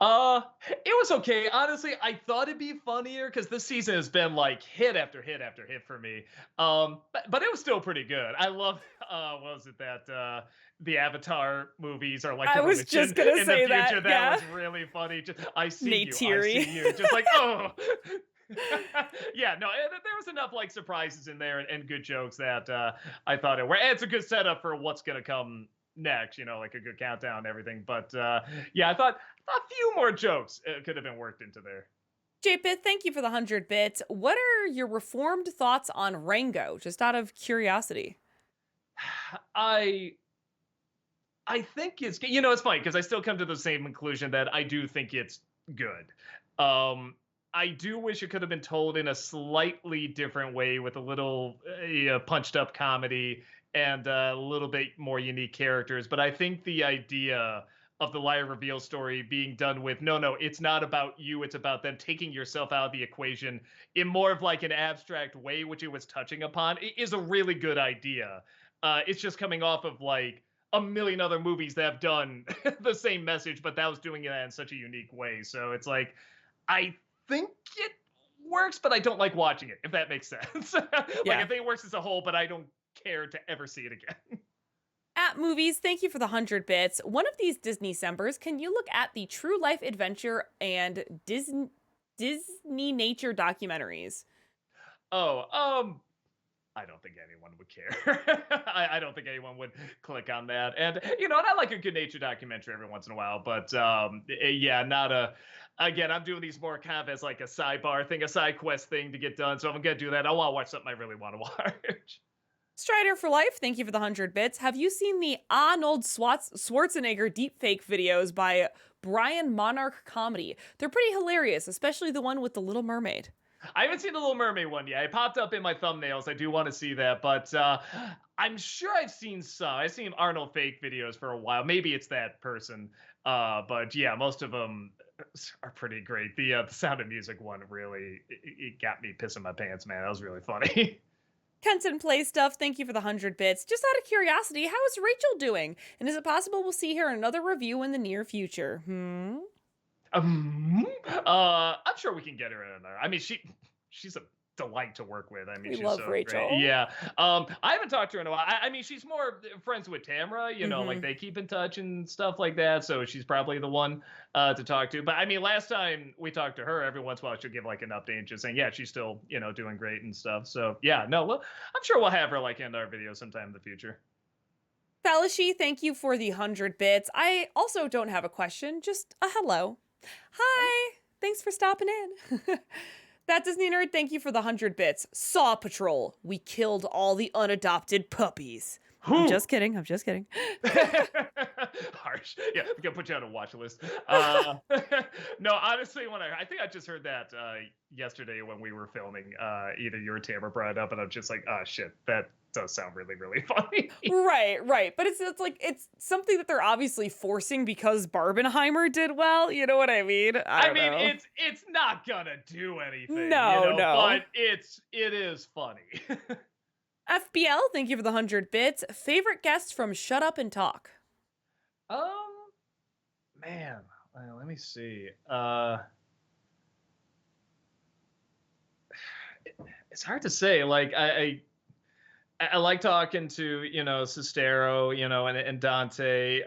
Uh, it was okay. Honestly, I thought it'd be funnier because this season has been like hit after hit after hit for me. But it was still pretty good. I love what was it that the Avatar movies are like I a was just religion gonna in the say that. future. That Yeah. was really funny. Just I see you, I Neytiri. see you. Just like oh. Yeah, no, there was enough like surprises in there and good jokes that I thought it were. It's a good setup for what's gonna come next, like a good countdown and everything. But yeah, I thought a few more jokes could have been worked into there. JPith, thank you for the 100 bits. What are your reformed thoughts on Rango, just out of curiosity? I I think it's funny because I still come to the same conclusion that I do think it's good. I do wish it could have been told in a slightly different way with a little punched up comedy and a little bit more unique characters. But I think the idea of the liar reveal story being done with no, it's not about you, it's about them taking yourself out of the equation in more of like an abstract way, which it was touching upon, is a really good idea. It's just coming off of like a million other movies that have done the same message, but that was doing it in such a unique way. So it's like, I think it works, but I don't like watching it, if that makes sense. Like, Yeah. I think it works as a whole, but I don't care to ever see it again. At Movies, thank you for the 100 bits. One of these Disney Sembers, can you look at the True Life Adventure and Disney Nature documentaries? Oh, I don't think anyone would care. I don't think anyone would click on that. And I like a good nature documentary every once in a while, but yeah, not a. Again, I'm doing these more kind of as like a sidebar thing, a side quest thing to get done. So if I'm gonna do that, I want to watch something I really want to watch. Strider for Life, thank you for the 100 bits. Have you seen the Arnold Schwarzenegger deepfake videos by Brian Monarch Comedy? They're pretty hilarious, especially the one with the Little Mermaid. I haven't seen the Little Mermaid one yet. It popped up in my thumbnails. I do want to see that, but I'm sure I've seen some. I've seen Arnold fake videos for a while. Maybe it's that person, but yeah, most of them are pretty great. The Sound of Music one really it got me pissing my pants, man. That was really funny. Kenton Play Stuff, thank you for the 100 bits. Just out of curiosity, how is Rachel doing? And is it possible we'll see her in another review in the near future? I'm sure we can get her in there. I mean, she's a delight to work with. I mean, We she's love so Rachel. great. Yeah. I haven't talked to her in a while. I mean, she's more friends with Tamra. Like they keep in touch and stuff like that. So she's probably the one to talk to. But I mean, last time we talked to her, every once in a while she'll give like an update and just saying, yeah, she's still doing great and stuff. So yeah, no, well, I'm sure we'll have her like in our video sometime in the future. Falashi, thank you for the 100 bits. I also don't have a question, just a hello. Hi, thanks for stopping in. That Disney Nerd, thank you for the 100 bits. Saw Patrol, we killed all the unadopted puppies. I'm just kidding. Harsh. Yeah, we gotta put you on a watch list. No, honestly, I think I just heard that yesterday when we were filming. Either you or Tamara brought it up, and I'm just like, oh shit, that does sound really, really funny. Right. But it's like it's something that they're obviously forcing because Barbenheimer did well. You know what I mean? I mean, know. it's not gonna do anything. No. But it is funny. FBL, thank you for the 100 bits. Favorite guest from Shut Up and Talk? Man, let me see. It's hard to say. Like I like talking to Sestero, and Dante.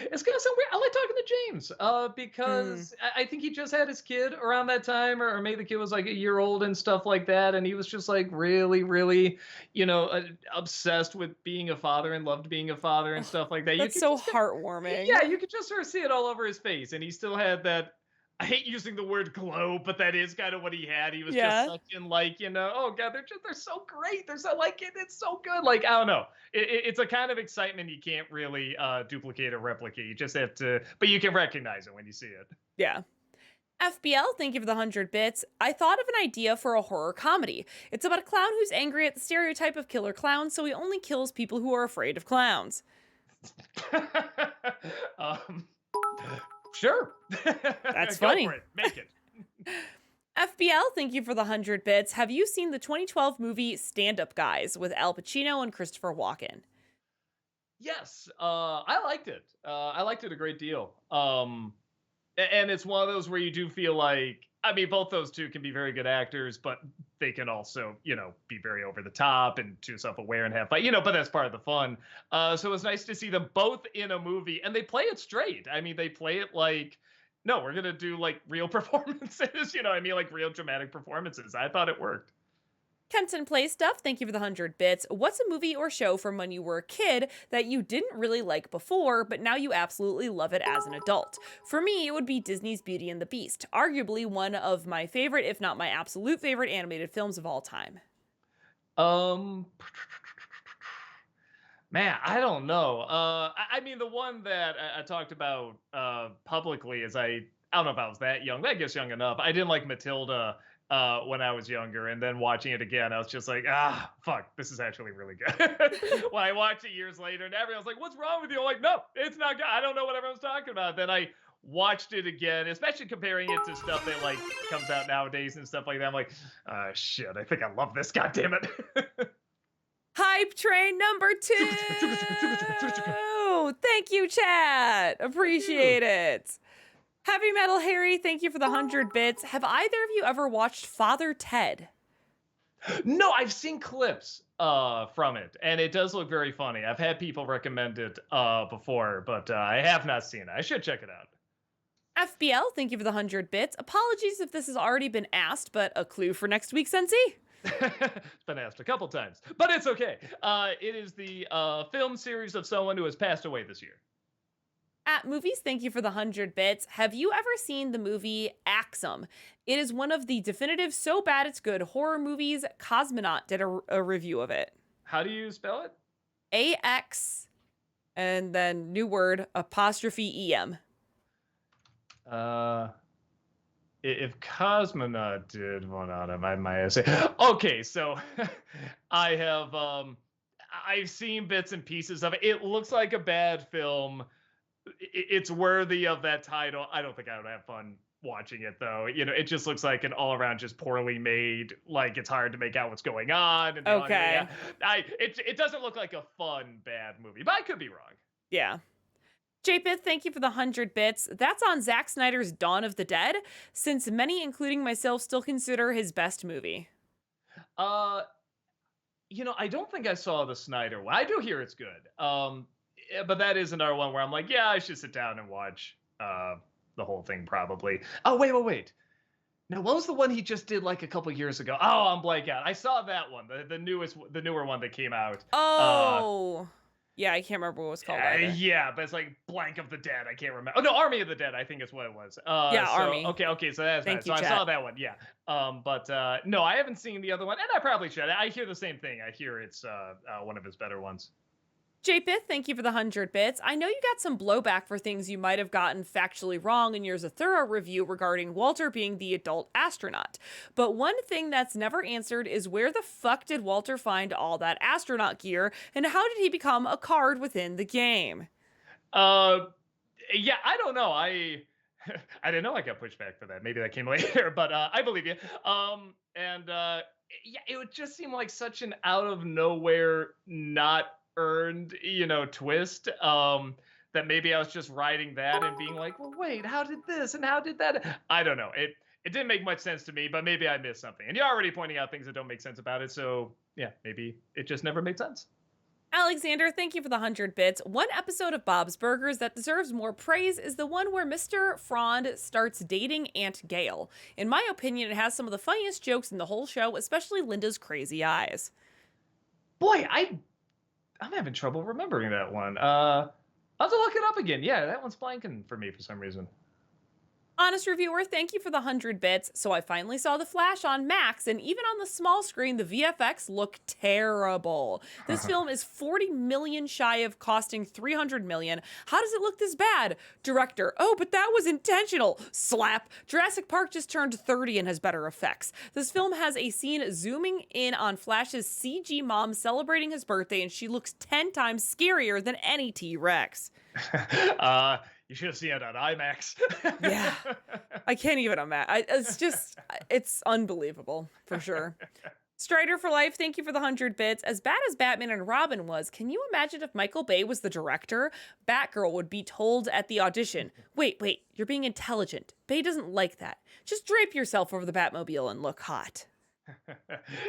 It's kind of so weird. I like talking to James because I think he just had his kid around that time, or maybe the kid was like a year old and stuff like that. And he was just like really, really, obsessed with being a father and loved being a father and stuff like that. That's so heartwarming. Yeah, you could just sort of see it all over his face. And he still had that. I hate using the word glow, but that is kind of what he had. He was just such in like, oh God, they're so great. They're so like it's so good. Like, I don't know. It's a kind of excitement you can't really duplicate or replicate. You just have to, but you can recognize it when you see it. Yeah. FBL, thank you for the 100 bits. I thought of an idea for a horror comedy. It's about a clown who's angry at the stereotype of killer clowns, so he only kills people who are afraid of clowns. Sure. That's funny. Go for it. Make it. FBL, thank you for the 100 bits. Have you seen the 2012 movie Stand Up Guys with Al Pacino and Christopher Walken? Yes, I liked it. I liked it a great deal. And it's one of those where you do feel like, I mean, both those two can be very good actors, but they can also, be very over the top and too self-aware and have fun, but that's part of the fun. So it's nice to see them both in a movie and they play it straight. I mean, they play it like, no, we're gonna do like real performances, like real dramatic performances. I thought it worked. Kenton Play Stuff, thank you for the 100 bits. What's a movie or show from when you were a kid that you didn't really like before, but now you absolutely love it as an adult? For me, it would be Disney's Beauty and the Beast, arguably one of my favorite, if not my absolute favorite, animated films of all time. Um, Man, I don't know. I mean, the one that I talked about publicly is I don't know if I was that young, but I guess young enough. I didn't like Matilda when I was younger, and then watching it again, I was just like, fuck, this is actually really good. When I watched it years later, and everyone's like, "What's wrong with you?" I'm like, "No, it's not good. I don't know what everyone's talking about." Then I watched it again, especially comparing it to stuff that like comes out nowadays and stuff like that. I'm like, shit, I think I love this. God damn it. Hype train number 2. Thank you, chat. Appreciate it. Heavy Metal Harry, thank you for the 100 bits. Have either of you ever watched Father Ted? No, I've seen clips from it, and it does look very funny. I've had people recommend it before, but I have not seen it. I should check it out. FBL, thank you for the 100 bits. Apologies if this has already been asked, but a clue for next week, Sensi? It's been asked a couple times, but it's okay. It is the film series of someone who has passed away this year. At Movies, thank you for the 100 bits. Have you ever seen the movie Axum? It is one of the definitive so bad it's good horror movies. Cosmonaut did a review of it. How do you spell it? AX and then new word apostrophe EM. If Cosmonaut did one out of my essay. Okay, so I have I've seen bits and pieces of it. It looks like a bad film. It's worthy of that title. I don't think I would have fun watching it though. It just looks like an all around just poorly made, like it's hard to make out what's going on. And okay. It doesn't look like a fun bad movie, but I could be wrong. Yeah. JPith, thank you for the 100 bits. That's on Zack Snyder's Dawn of the Dead, since many, including myself, still consider his best movie. I don't think I saw the Snyder one. I do hear it's good. But that is another one where I'm like, yeah, I should sit down and watch the whole thing probably. Oh, wait. Now, what was the one he just did like a couple years ago? Oh, I'm blank out. I saw that one, the newer one that came out. Oh. Yeah, I can't remember what it was called. Yeah, but it's like Blank of the Dead. I can't remember. Oh no, Army of the Dead. I think is what it was. Army. Okay, so that's nice. So I saw that one. Yeah. But no, I haven't seen the other one, and I probably should. I hear the same thing. I hear it's one of his better ones. JPith, thank you for the 100 bits. I know you got some blowback for things you might have gotten factually wrong in your Zathura review regarding Walter being the adult astronaut. But one thing that's never answered is where the fuck did Walter find all that astronaut gear, and how did he become a card within the game? Yeah, I don't know. I didn't know I got pushed back for that. Maybe that came later, but I believe you. Yeah, it would just seem like such an out of nowhere, not earned, twist, that maybe I was just writing that and being like, well, wait, how did this and how did that? I don't know. It didn't make much sense to me, but maybe I missed something. And you're already pointing out things that don't make sense about it. So yeah, maybe it just never made sense. Alexander, thank you for the 100 bits. One episode of Bob's Burgers that deserves more praise is the one where Mr. Frond starts dating Aunt Gail. In my opinion, it has some of the funniest jokes in the whole show, especially Linda's crazy eyes. Boy, I'm having trouble remembering that one. I'll have to look it up again. Yeah, that one's blanking for me for some reason. Honest reviewer, thank you for the 100 bits. So I finally saw The Flash on Max, and even on the small screen, the VFX look terrible. This film is 40 million shy of costing 300 million. How does it look this bad? Director, oh, but that was intentional. Slap. Jurassic Park just turned 30 and has better effects. This film has a scene zooming in on Flash's CG mom celebrating his birthday, and she looks 10 times scarier than any T-Rex. You should have seen it on IMAX. Yeah. I can't even imagine. It's unbelievable, for sure. Strider for Life, thank you for the 100 bits. As bad as Batman and Robin was, can you imagine if Michael Bay was the director? Batgirl would be told at the audition, wait, you're being intelligent. Bay doesn't like that. Just drape yourself over the Batmobile and look hot.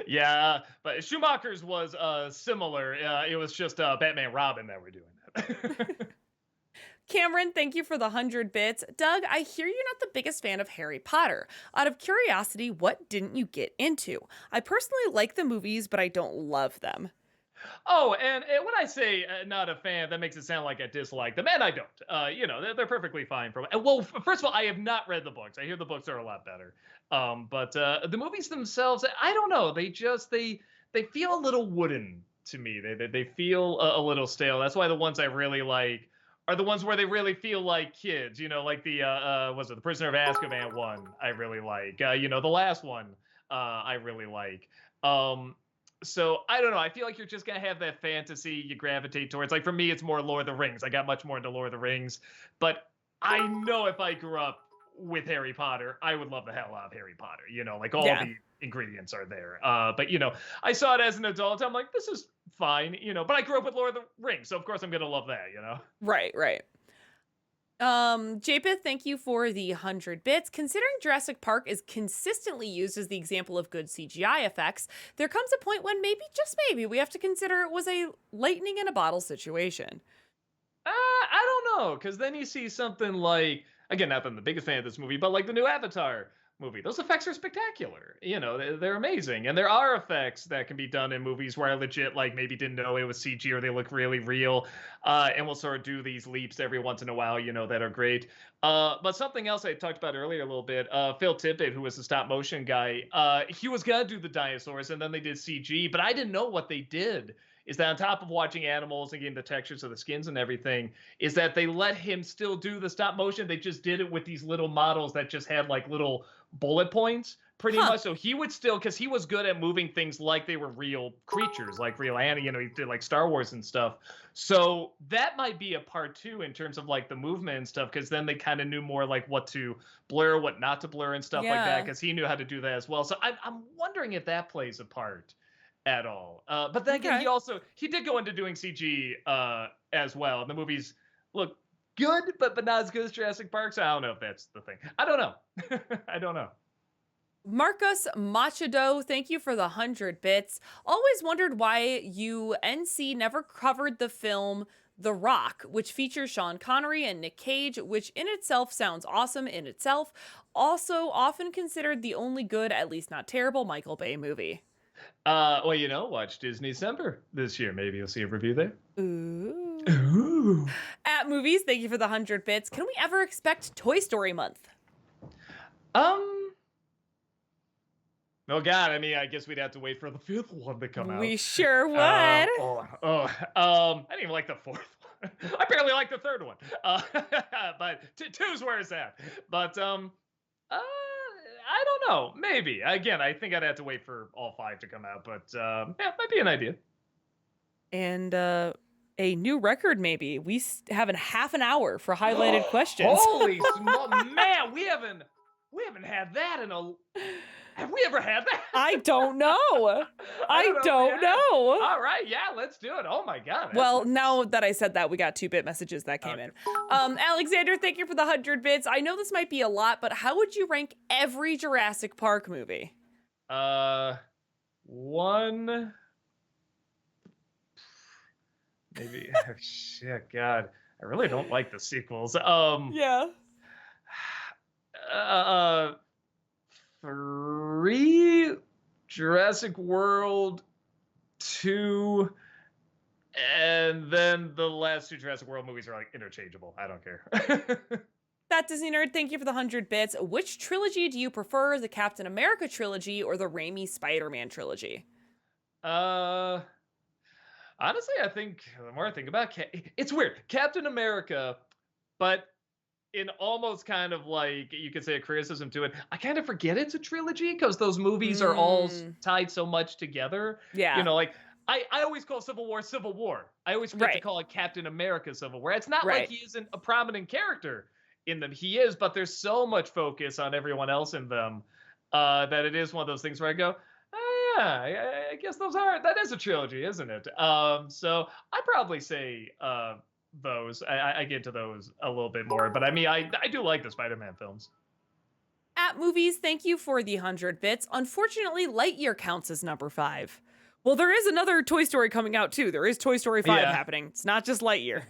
Yeah, but Schumacher's was similar. It was just Batman and Robin that were doing that. Cameron, thank you for the 100 bits. Doug, I hear you're not the biggest fan of Harry Potter. Out of curiosity, what didn't you get into? I personally like the movies, but I don't love them. Oh, and when I say not a fan, that makes it sound like I dislike them, and I don't. They're perfectly fine for me. And well, first of all, I have not read the books. I hear the books are a lot better. But the movies themselves, I don't know. They feel a little wooden to me. They feel a little stale. That's why the ones I really like are the ones where they really feel like kids. Like the was it the Prisoner of Azkaban one? I really like. The last one I really like. So I don't know. I feel like you're just gonna have that fantasy you gravitate towards. Like for me, it's more Lord of the Rings. I got much more into Lord of the Rings, but I know if I grew up with Harry Potter, I would love the hell out of Harry Potter. Like all Yeah. the ingredients are there. But I saw it as an adult. I'm like, this is fine. But I grew up with Lord of the Rings, so of course I'm gonna love that. Right. Japeth, thank you for the 100 bits. Considering Jurassic Park is consistently used as the example of good CGI effects, there comes a point when maybe, just maybe, we have to consider it was a lightning in a bottle situation. I don't know, because then you see something like, again, not that I'm the biggest fan of this movie, but like the new Avatar movie. Those effects are spectacular. They're amazing. And there are effects that can be done in movies where I legit like maybe didn't know it was CG or they look really real. And we'll sort of do these leaps every once in a while, that are great. But something else I talked about earlier a little bit, Phil Tippett, who was the stop motion guy, he was gonna do the dinosaurs and then they did CG, but I didn't know what they did. Is that on top of watching animals and getting the textures of the skins and everything, is that they let him still do the stop motion. They just did it with these little models that just had like little bullet points pretty much. So he would still, because he was good at moving things like they were real creatures, like real animals. He did like Star Wars and stuff. So that might be a part two in terms of like the movement and stuff, because then they kind of knew more like what to blur, what not to blur and stuff like that, because he knew how to do that as well. So I'm wondering if that plays a part at all. But then again, he did go into doing CG as well. And the movies look good, but not as good as Jurassic Park. So I don't know if that's the thing. I don't know. I don't know. Marcus Machado, thank you for the 100 bits. Always wondered why UNC never covered the film The Rock, which features Sean Connery and Nick Cage, which in itself sounds awesome in itself. Also, often considered the only good, at least not terrible, Michael Bay movie. Well, watch Disney December this year. Maybe you'll see a review there. Ooh. At Movies, thank you for the 100 bits. Can we ever expect Toy Story month? Oh God, I guess we'd have to wait for the fifth one to come out. We sure would. I didn't even like the fourth one. I barely like the third one. But two's where it's at. But I don't know. Maybe. Again, I think I'd have to wait for all five to come out. But yeah, might be an idea. And a new record, maybe. We have half an hour for highlighted questions. Holy man, we haven't had that in a. Have we ever had that? I don't know. I don't know. All right, yeah, let's do it. Oh my God. Well, now that I said that, we got 2-bit messages that came in. Alexander, thank you for the 100 bits. I know this might be a lot, but how would you rank every Jurassic Park movie? One. Maybe. Shit, God. I really don't like the sequels. Yeah. 3, Jurassic World 2, and then the last 2 Jurassic World movies are like interchangeable. I don't care. That Disney Nerd, thank you for the 100 bits. Which trilogy do you prefer, the Captain America trilogy or the Raimi Spider-Man trilogy? Honestly, I think the more I think about it's weird. Captain America, but in almost kind of like, you could say a criticism to it, I kind of forget it's a trilogy because those movies are all tied so much together. Yeah. Like I always call Civil War. I always forget to call it Captain America Civil War. It's not like he isn't a prominent character in them. He is, but there's so much focus on everyone else in them that it is one of those things where I go, I guess that is a trilogy, isn't it? So I'd probably say those. I get to those a little bit more, but I mean, I do like the Spider-Man films. At Movies, thank you for the 100 bits. Unfortunately, Lightyear counts as number 5. Well, there is another Toy Story coming out too. There is Toy Story 5 Yeah. happening. It's not just Lightyear.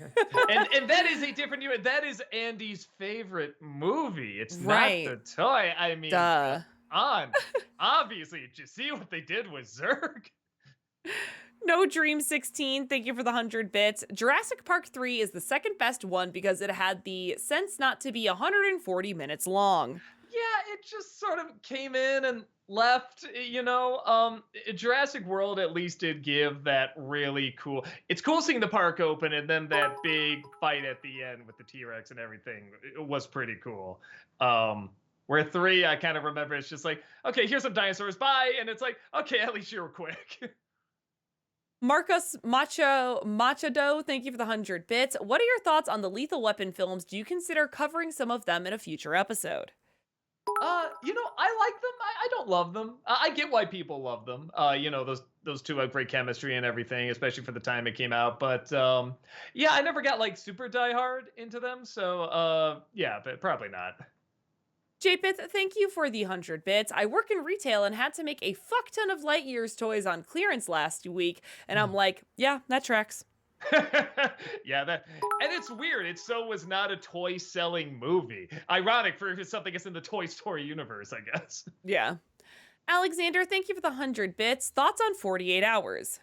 and that is a different year. That is Andy's favorite movie. It's Right. not the toy. I mean, Duh. on. Obviously, did you see what they did with Zurg? No Dream 16, thank you for the 100 bits. Jurassic Park 3 is the second best one because it had the sense not to be 140 minutes long. Yeah, it just sort of came in and left, you know. Jurassic World at least did give that really cool. It's cool seeing the park open and then that big fight at the end with the T-Rex and everything. It was pretty cool. Where 3, I kind of remember it's just like, okay, here's some dinosaurs, bye, and it's like, okay, at least you were quick. Marcus Machado, thank you for the 100 bits. What are your thoughts on the Lethal Weapon films? Do you consider covering some of them in a future episode? You know, I like them. I don't love them. I get why people love them. You know, those two have great chemistry and everything, especially for the time it came out. But yeah, I never got like super diehard into them. So yeah, but probably not. JPith, thank you for the 100 bits. I work in retail and had to make a fuck ton of Lightyear's toys on clearance last week, and I'm like, yeah, that tracks. Yeah, and it's weird. It so was not a toy selling movie. Ironic for something that's in the Toy Story universe, I guess. Yeah. Alexander, thank you for the 100 bits. Thoughts on 48 Hours?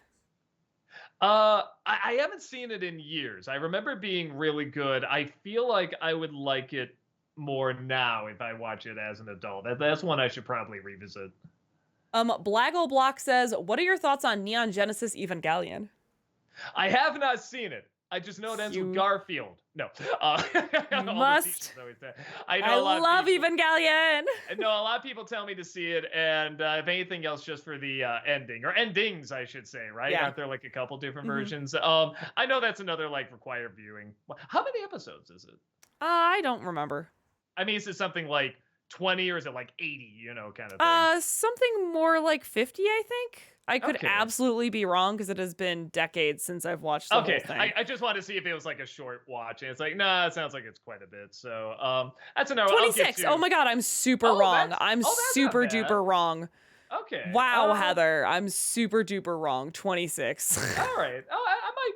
I haven't seen it in years. I remember it being really good. I feel like I would like it more now if I watch it as an adult. That's one I should probably revisit. Blaggle Block says, what are your thoughts on Neon Genesis Evangelion? I have not seen it. I just know it ends with Garfield. No. You must. I know I love Evangelion. No, a lot of people tell me to see it, and if anything else, just for the ending, or endings, I should say, right? Yeah. Aren't there like a couple different versions? I know that's another like required viewing. How many episodes is it? I don't remember. I mean, is it something like 20 or is it like 80, you know, kind of thing? Something more like 50, I think. I could Okay. absolutely be wrong because it has been decades since I've watched the whole thing. I just want to see if it was like a short watch, and it's like, nah, it sounds like it's quite a bit. So that's an hour. 26. Oh my god, I'm super wrong. I'm that's super not bad. duper wrong. Okay. Wow, Heather, I'm super duper wrong. 26. All right. Oh, I might.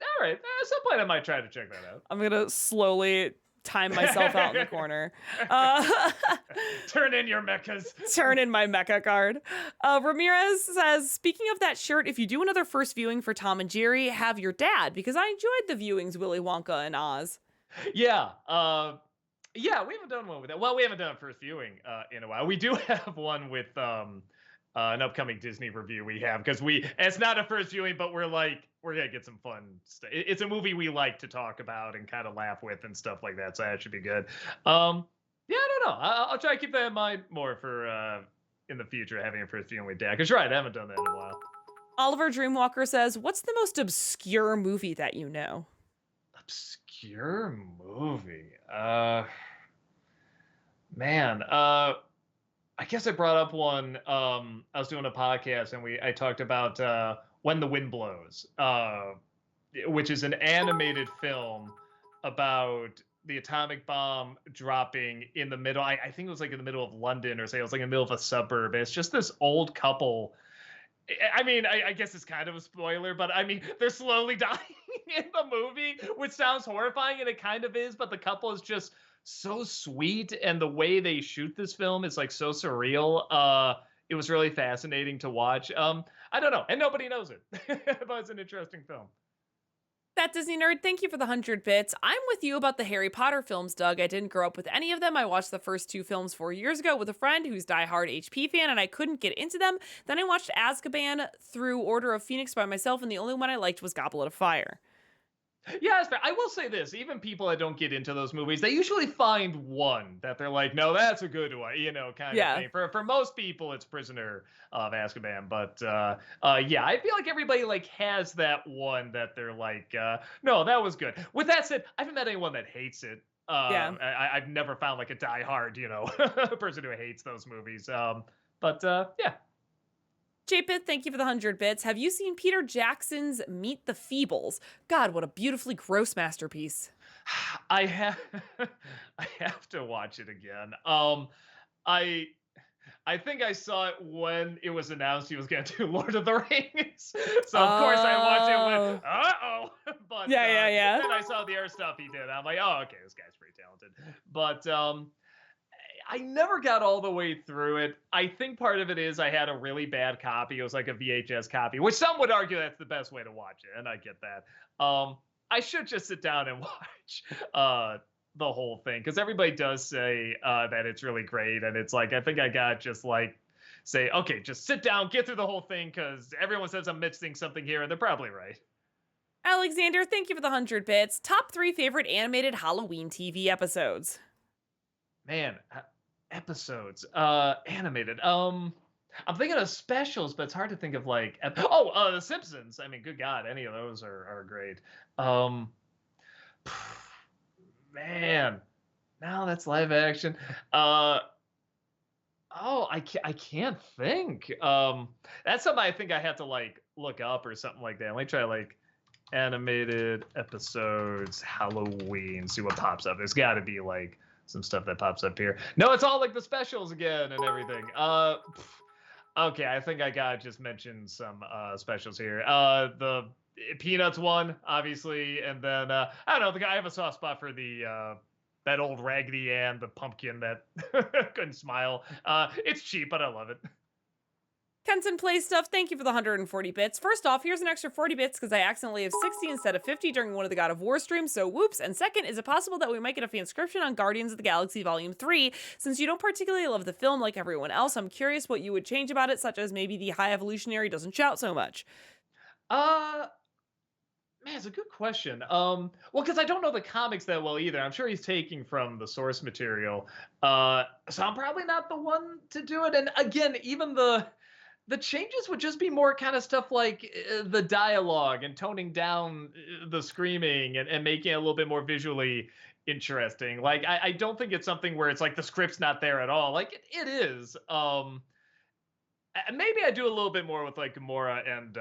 All right. At some point, I might try to check that out. I'm gonna slowly time myself out in the corner. Turn in your mechas. Turn in my mecha card. Ramirez says, speaking of that shirt, if you do another first viewing for Tom and Jerry, have your dad, because I enjoyed the viewings Willy Wonka and Oz. Yeah. Yeah, we haven't done one with that. Well, we haven't done a first viewing in a while. We do have one with an upcoming Disney review we have, because it's not a first viewing, but we're gonna get some fun stuff. It's a movie we like to talk about and kind of laugh with and stuff like that, so that should be good. Yeah, I don't know. I'll try to keep that in mind more for in the future, having a first viewing with Dad, because right, I haven't done that in a while. Oliver Dreamwalker says, what's the most obscure movie that you know? Obscure movie? Man, I guess I brought up one. I was doing a podcast and I talked about When the Wind Blows, which is an animated film about the atomic bomb dropping in the middle. I think it was like in the middle of London, or say it was like in the middle of a suburb. It's just this old couple. I mean, I guess it's kind of a spoiler, but I mean, they're slowly dying in the movie, which sounds horrifying, and it kind of is, but the couple is just so sweet, and the way they shoot this film is like so surreal. It was really fascinating to watch. I don't know, and nobody knows it, but it's an interesting film. That Disney Nerd, thank you for the 100 bits. I'm with you about the Harry Potter films, Doug. I didn't grow up with any of them. I watched the first 2 films 4 years ago with a friend who's diehard HP fan, and I couldn't get into them. Then I watched Azkaban through Order of Phoenix by myself, and the only one I liked was Goblet of Fire. Yeah, that's fair. I will say this, even people that don't get into those movies, they usually find one that they're like, no, that's a good one, you know, kind of thing. For most people, it's Prisoner of Azkaban. But yeah, I feel like everybody like has that one that they're like, no, that was good. With that said, I haven't met anyone that hates it. I've never found like a diehard, you know, person who hates those movies. But yeah. Japeth, thank you for the 100 bits. Have you seen Peter Jackson's Meet the Feebles? God, what a beautifully gross masterpiece. I have I have to watch it again. I I think I saw it when it was announced he was going to do Lord of the Rings. So of course I watched it and went, Oh. uh-oh. But Yeah, yeah, yeah. then I saw the other stuff he did. I'm like, oh, okay, this guy's pretty talented. But I never got all the way through it. I think part of it is I had a really bad copy. It was like a VHS copy, which some would argue that's the best way to watch it, and I get that. I should just sit down and watch the whole thing because everybody does say that it's really great, and it's like I think I got just like say, okay, just sit down, get through the whole thing because everyone says I'm missing something here, and they're probably right. Alexander, thank you for the 100 bits. Top 3 favorite animated Halloween TV episodes. Man, episodes, animated. I'm thinking of specials, but it's hard to think of like. The Simpsons. I mean, good God, any of those are great. Um, man, now that's live action. I can't think. That's something I think I have to like look up or something like that. Let me try like animated episodes Halloween. See what pops up. There's got to be like some stuff that pops up here. No, it's all like the specials again and everything. Okay, I think I gotta just mention some specials here. The Peanuts one, obviously, and then I don't know. The guy I have a soft spot for the that old Raggedy Ann, the pumpkin that couldn't smile. It's cheap, but I love it. Kenton Play Stuff, thank you for the 140 bits. First off, here's an extra 40 bits because I accidentally have 60 instead of 50 during one of the God of War streams, so whoops. And second, is it possible that we might get a fanscription on Guardians of the Galaxy Volume 3? Since you don't particularly love the film like everyone else, I'm curious what you would change about it, such as maybe the High Evolutionary doesn't shout so much. Man, it's a good question. Well, because I don't know the comics that well either. I'm sure he's taking from the source material. So I'm probably not the one to do it. And again, even the changes would just be more kind of stuff like the dialogue and toning down the screaming and making it a little bit more visually interesting. Like, I don't think it's something where it's like the script's not there at all. Like, it is. Maybe I do a little bit more with like Gamora and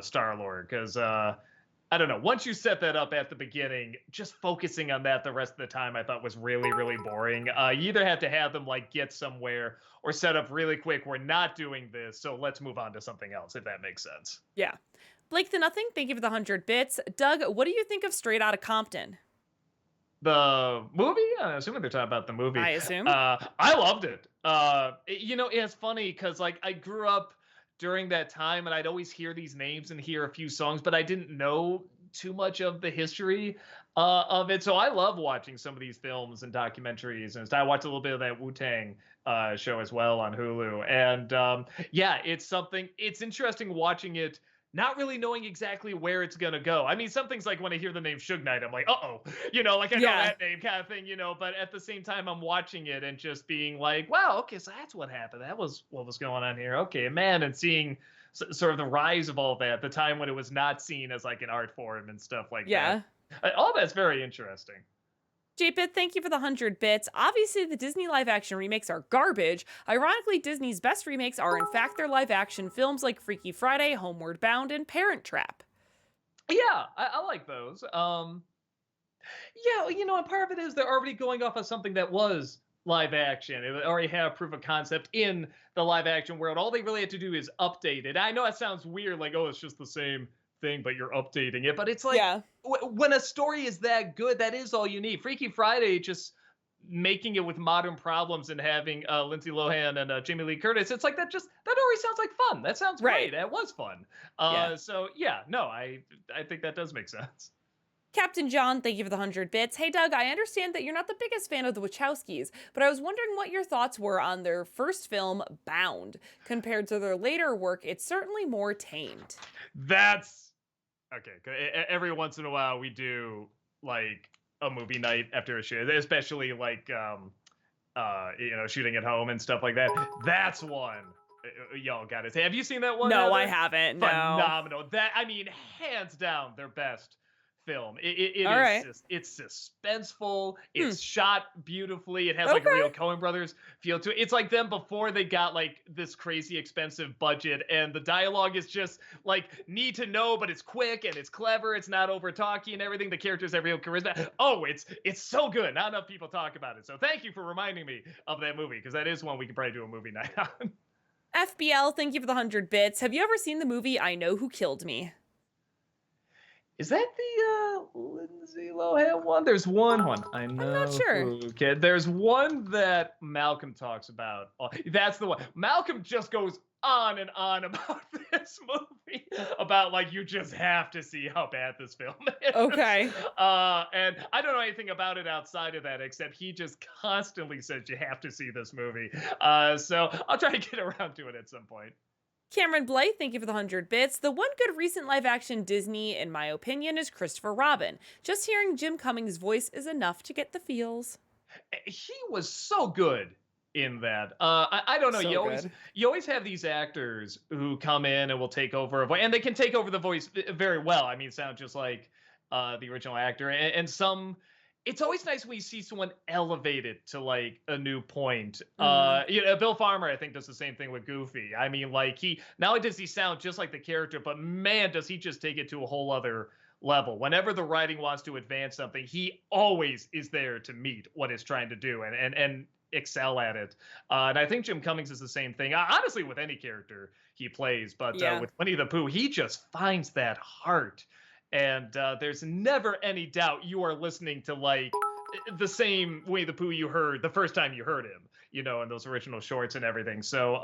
Star-Lord because I don't know. Once you set that up at the beginning, just focusing on that the rest of the time I thought was really, really boring. You either have to have them like get somewhere or set up really quick. We're not doing this, so let's move on to something else, if that makes sense. Yeah. Blake the Nothing, thank you for the 100 bits. Doug, what do you think of Straight Outta Compton? The movie? I'm assuming they're talking about the movie. I assume. I loved it. It's funny because like I grew up during that time and I'd always hear these names and hear a few songs, but I didn't know too much of the history of it. So I love watching some of these films and documentaries, and I watched a little bit of that Wu-Tang show as well on Hulu. And it's interesting watching it not really knowing exactly where it's gonna go. I mean, some things like when I hear the name Suge Knight, I'm like, uh-oh, like I know that name kind of thing, but at the same time, I'm watching it and just being like, wow, okay, so that's what happened. That was what was going on here. Okay, man, and seeing sort of the rise of all that, the time when it was not seen as like an art form and stuff like that. All that's very interesting. Japeth, thank you for the 100 bits. Obviously, the Disney live-action remakes are garbage. Ironically, Disney's best remakes are, in fact, their live-action films like Freaky Friday, Homeward Bound, and Parent Trap. Yeah, I like those. And part of it is they're already going off of something that was live action. It already have proof of concept in the live-action world. All they really have to do is update it. I know it sounds weird, like, oh, it's just the same thing, but you're updating it. But it's like when a story is that good, that is all you need. Freaky Friday, just making it with modern problems and having Lindsay Lohan and Jamie Lee Curtis, it's like that already sounds like fun. That sounds great. That was fun. So yeah, no, I think that does make sense. Captain John, thank you for the 100 bits. Hey, Doug, I understand that you're not the biggest fan of the Wachowskis, but I was wondering what your thoughts were on their first film, Bound. Compared to their later work, it's certainly more tamed. That's okay. Every once in a while, we do like a movie night after a show, especially like shooting at home and stuff like that. That's one y'all got it. Have you seen that one? No, Heather? I haven't. Phenomenal. That, I mean, hands down, their best film. It All is right. just, it's suspenseful. Hmm. It's shot beautifully. It has like a Okay. real Coen Brothers feel to it. It's like them before they got like this crazy expensive budget, and the dialogue is just like need to know, but it's quick and it's clever. It's not over talky and everything. The characters have real charisma. Oh, it's so good. Not enough people talk about it. So thank you for reminding me of that movie, because that is one we could probably do a movie night on. FBL, thank you for the 100 bits. Have you ever seen the movie I Know Who Killed Me? Is that the Lindsay Lohan one? There's one. I know. I'm not sure. Okay, there's one that Malcolm talks about. Oh, that's the one. Malcolm just goes on and on about this movie, about like you just have to see how bad this film is. Okay. And I don't know anything about it outside of that, except he just constantly says you have to see this movie. So I'll try to get around to it at some point. Cameron Blythe, thank you for the 100 bits. The one good recent live action Disney, in my opinion, is Christopher Robin. Just hearing Jim Cummings' voice is enough to get the feels. He was so good in that. I don't know. So You always have these actors who come in and will take over a voice, and they can take over the voice very well. I mean, sound just like the original actor, and some. It's always nice when you see someone elevated to like a new point. Bill Farmer, I think, does the same thing with Goofy. I mean, like not only does he sound just like the character, but man, does he just take it to a whole other level. Whenever the writing wants to advance something, he always is there to meet what it's trying to do and excel at it. And I think Jim Cummings is the same thing, honestly, with any character he plays. But with Winnie the Pooh, he just finds that heart. And there's never any doubt you are listening to like the same Winnie the Pooh you heard the first time you heard him, in those original shorts and everything. So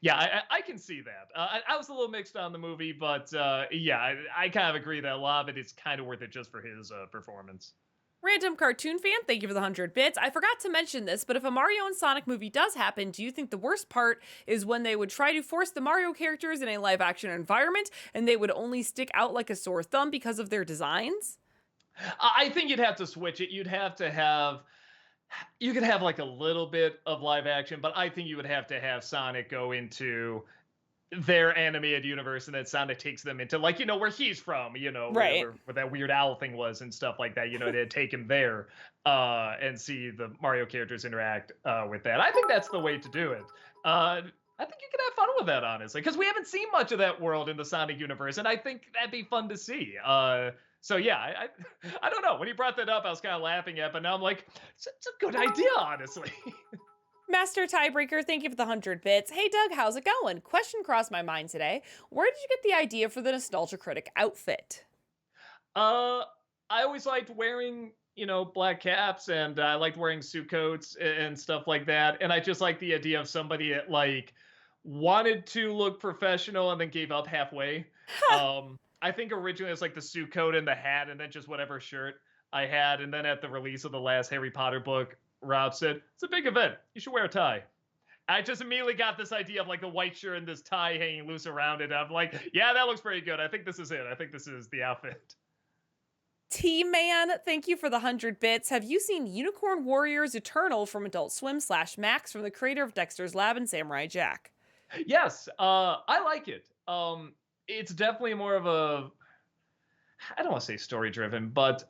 yeah, I can see that. I was a little mixed on the movie, but yeah, I kind of agree that a lot of it is kind of worth it just for his performance. Random cartoon fan, thank you for the 100 bits. I forgot to mention this, but if a Mario and Sonic movie does happen, do you think the worst part is when they would try to force the Mario characters in a live action environment and they would only stick out like a sore thumb because of their designs? I think you'd have to switch it. You could have like a little bit of live action, but I think you would have to have Sonic go into their animated universe, and then Sonic takes them into like where he's from, right, where that Weird Owl thing was and stuff like that. They'd take him there and see the Mario characters interact with that. I think that's the way to do it. I think you can have fun with that, honestly, because we haven't seen much of that world in the Sonic universe, and I think that'd be fun to see. So yeah, I don't know. When you brought that up, I was kind of laughing at, but now I'm like, it's a good idea, honestly. Master Tiebreaker, thank you for the 100 bits. Hey Doug, how's it going? Question crossed my mind today. Where did you get the idea for the Nostalgia Critic outfit? I always liked wearing, black caps, and I liked wearing suit coats and stuff like that. And I just like the idea of somebody that like wanted to look professional and then gave up halfway. I think originally it was like the suit coat and the hat and then just whatever shirt I had. And then at the release of the last Harry Potter book, Rob said, it's a big event. You should wear a tie. I just immediately got this idea of like the white shirt and this tie hanging loose around it. I'm like, yeah, that looks pretty good. I think this is it. I think this is the outfit. T-Man, thank you for the 100 bits. Have you seen Unicorn Warriors Eternal from Adult Swim / Max from the creator of Dexter's Lab and Samurai Jack? Yes, I like it. It's definitely more of a, I don't want to say story driven, but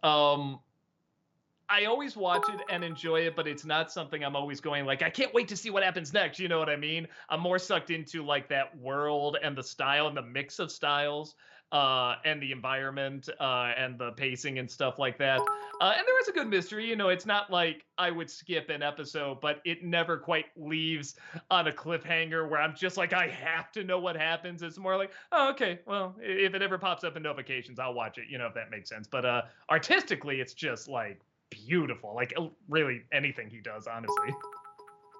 I always watch it and enjoy it, but it's not something I'm always going like, I can't wait to see what happens next. You know what I mean? I'm more sucked into like that world and the style and the mix of styles and the environment and the pacing and stuff like that. And there is a good mystery. It's not like I would skip an episode, but it never quite leaves on a cliffhanger where I'm just like, I have to know what happens. It's more like, oh, okay, well, if it ever pops up in notifications, I'll watch it, if that makes sense. But artistically, it's just like, beautiful, like really anything he does, honestly.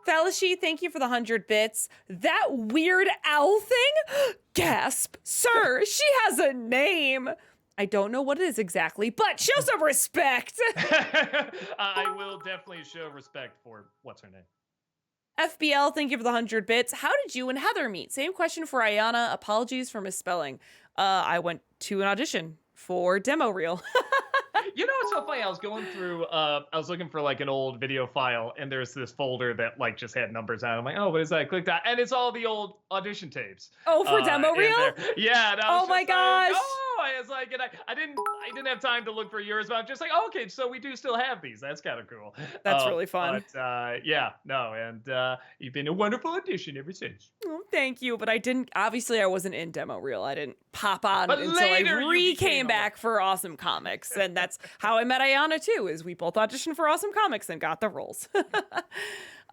Fallacy, thank you for the 100 bits. That Weird Owl thing? Gasp. Sir, she has a name. I don't know what it is exactly, but show some respect. I will definitely show respect for what's her name. FBL, thank you for the 100 bits. How did you and Heather meet? Same question for Ayana. Apologies for misspelling. I went to an audition for demo reel. You know what's so funny? I was going through, I was looking for like an old video file, and there's this folder that like just had numbers on it. I'm like, oh, what is that? I clicked that, and it's all the old audition tapes. Oh, for demo In reel? there. Yeah, and I was Oh my just like, gosh. oh, I was like, and I didn't have time to look for yours, but I'm just like, oh, okay, so we do still have these. That's kind of cool. That's really fun. But yeah, no, and you've been a wonderful addition ever since. Oh, thank you, but I wasn't in demo reel. I didn't pop on But until I later you became came a- back for Awesome Comics, and that's how I met Ayana too. Is we both auditioned for Awesome Comics and got the roles.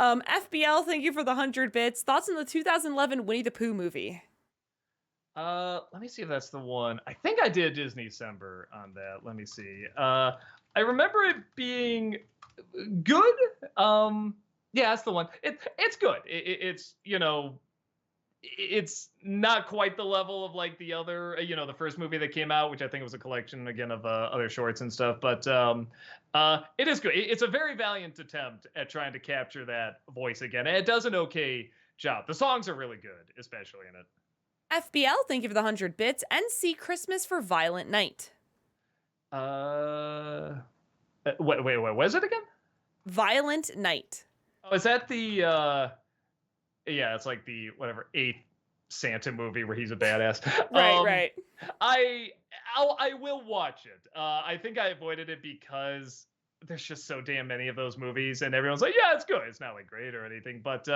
FBL, thank you for the 100 bits. Thoughts on the 2011 Winnie the Pooh movie? Let me see if that's the one. I think I did Disney December on that. Let me see. I remember it being good. Yeah, that's the one. It's good. It's it's not quite the level of like the other, the first movie that came out, which I think was a collection again of other shorts and stuff. But it is good. It's a very valiant attempt at trying to capture that voice again. And it does an okay job. The songs are really good, especially in it. FBL, thank you for the 100 bits. NC Christmas for Violent Night. Wait, what was it again? Violent Night. Oh, is that the yeah, it's like the whatever 8th Santa movie where he's a badass. Right. I will watch it. I think I avoided it because there's just so damn many of those movies, and everyone's like, yeah, it's good. It's not like great or anything, but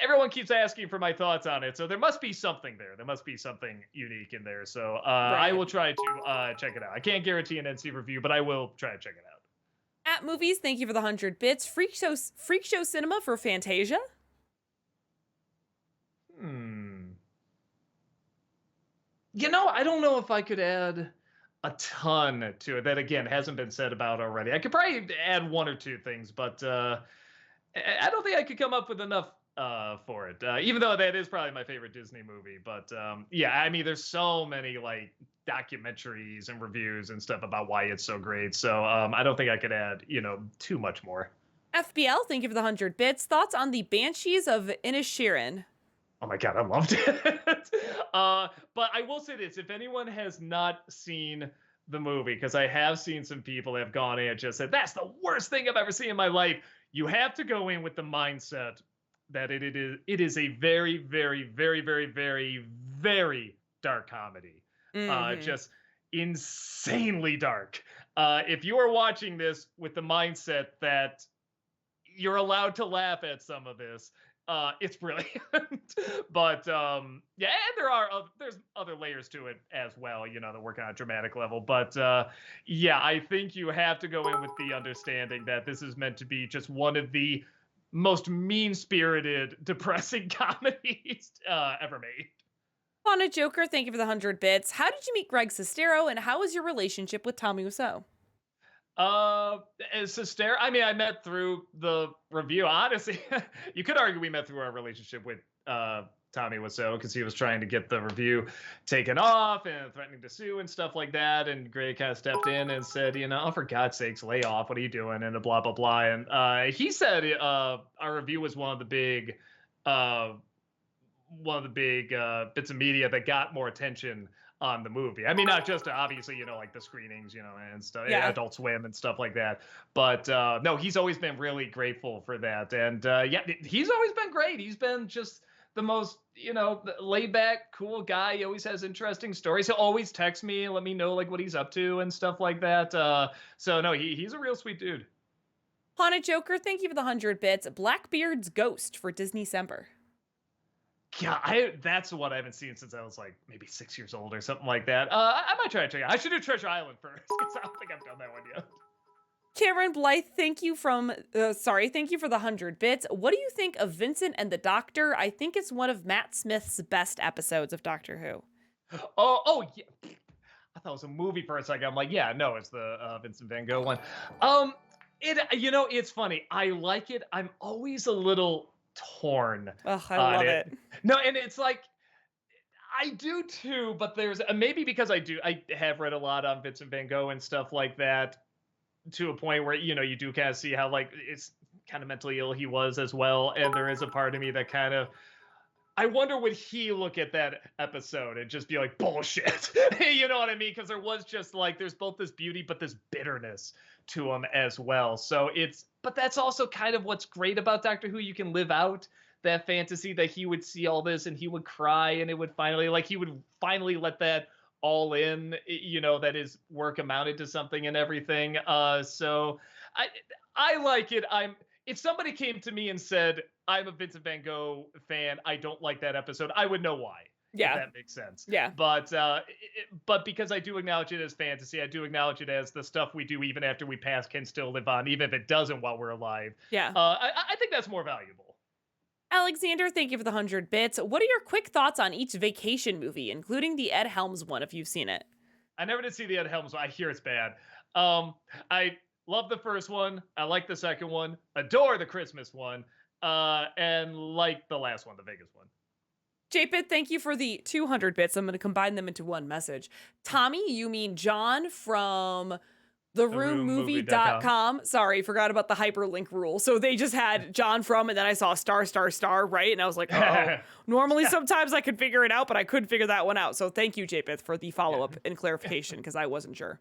everyone keeps asking for my thoughts on it, so there must be something there. There must be something unique in there. So I will try to check it out. I can't guarantee an NC review, but I will try to check it out. At Movies, thank you for the 100 bits. Freak Show Cinema for Fantasia. I don't know if I could add a ton to it that, again, hasn't been said about already. I could probably add one or two things, but I don't think I could come up with enough for it, even though that is probably my favorite Disney movie. But yeah, I mean, there's so many like documentaries and reviews and stuff about why it's so great. So I don't think I could add, too much more. FBL, thank you for the 100 bits. Thoughts on the Banshees of Inisherin? Oh my God, I loved it. But I will say this, if anyone has not seen the movie, because I have seen some people that have gone in and just said, that's the worst thing I've ever seen in my life. You have to go in with the mindset that it is a very, very, very, very, very, very dark comedy. Just insanely dark. If you are watching this with the mindset that you're allowed to laugh at some of this, it's brilliant. But yeah, and there's other layers to it as well, that work on a dramatic level. But yeah, I think you have to go in with the understanding that this is meant to be just one of the most mean-spirited, depressing comedies ever made. On a Joker, thank you for the 100 bits. How did you meet Greg Sestero, and how was your relationship with Tommy Wiseau? Sestero, I mean, I met through the review. Honestly, you could argue we met through our relationship with Tommy Wiseau, because he was trying to get the review taken off and threatening to sue and stuff like that. And Greg kind of stepped in and said, oh, for God's sakes, lay off. What are you doing? And blah, blah, blah. And he said our review was one of the big bits of media that got more attention on the movie. I mean, not just obviously, like the screenings, and stuff, Yeah. Adult Swim and stuff like that. But no, he's always been really grateful for that. And yeah, he's always been great. He's been just the most, laid back, cool guy. He always has interesting stories. He'll always text me and let me know like what he's up to and stuff like that. So no, he's a real sweet dude. Haunted Joker, thank you for the 100 bits. Blackbeard's Ghost for Disney December. Yeah, that's what I haven't seen since I was like maybe 6 years old or something like that. I might try to check it out. I should do Treasure Island first, because I don't think I've done that one yet. Cameron Blythe, thank you for the 100 bits. What do you think of Vincent and the Doctor? I think it's one of Matt Smith's best episodes of Doctor Who. Oh yeah. I thought it was a movie for a second. I'm like, yeah, no, it's the Vincent Van Gogh one. It's funny. I like it. I'm always a little torn. Oh, I love it. No, and it's like, I do too, but there's maybe because I have read a lot on Vincent Van Gogh and stuff like that, to a point where, you do kind of see how like it's kind of mentally ill he was as well. And there is a part of me that kind of I wonder would he look at that episode and just be like bullshit. You know what I mean? Because there was just like there's both this beauty but this bitterness to him as well. So but that's also kind of what's great about Doctor Who. You can live out that fantasy that he would see all this and he would cry and it would finally he would finally let that all in, that his work amounted to something and everything. So I like it. If somebody came to me and said, I'm a Vincent Van Gogh fan, I don't like that episode, I would know why. Yeah. If that makes sense. Yeah. But because I do acknowledge it as fantasy, I do acknowledge it as the stuff we do even after we pass can still live on, even if it doesn't while we're alive. Yeah. I think that's more valuable. Alexander, thank you for the 100 bits. What are your quick thoughts on each vacation movie, including the Ed Helms one, if you've seen it? I never did see the Ed Helms one. I hear it's bad. I love the first one. I like the second one. Adore the Christmas one. And like the last one, the Vegas one. JPit, thank you for the 200 bits. I'm going to combine them into one message. Tommy, you mean John from theroommovie.com. Sorry, forgot about the hyperlink rule. So they just had John from, and then I saw star, right? And I was like, oh. Normally, sometimes I could figure it out, but I couldn't figure that one out. So thank you, JPith, for the follow-up and clarification, because I wasn't sure.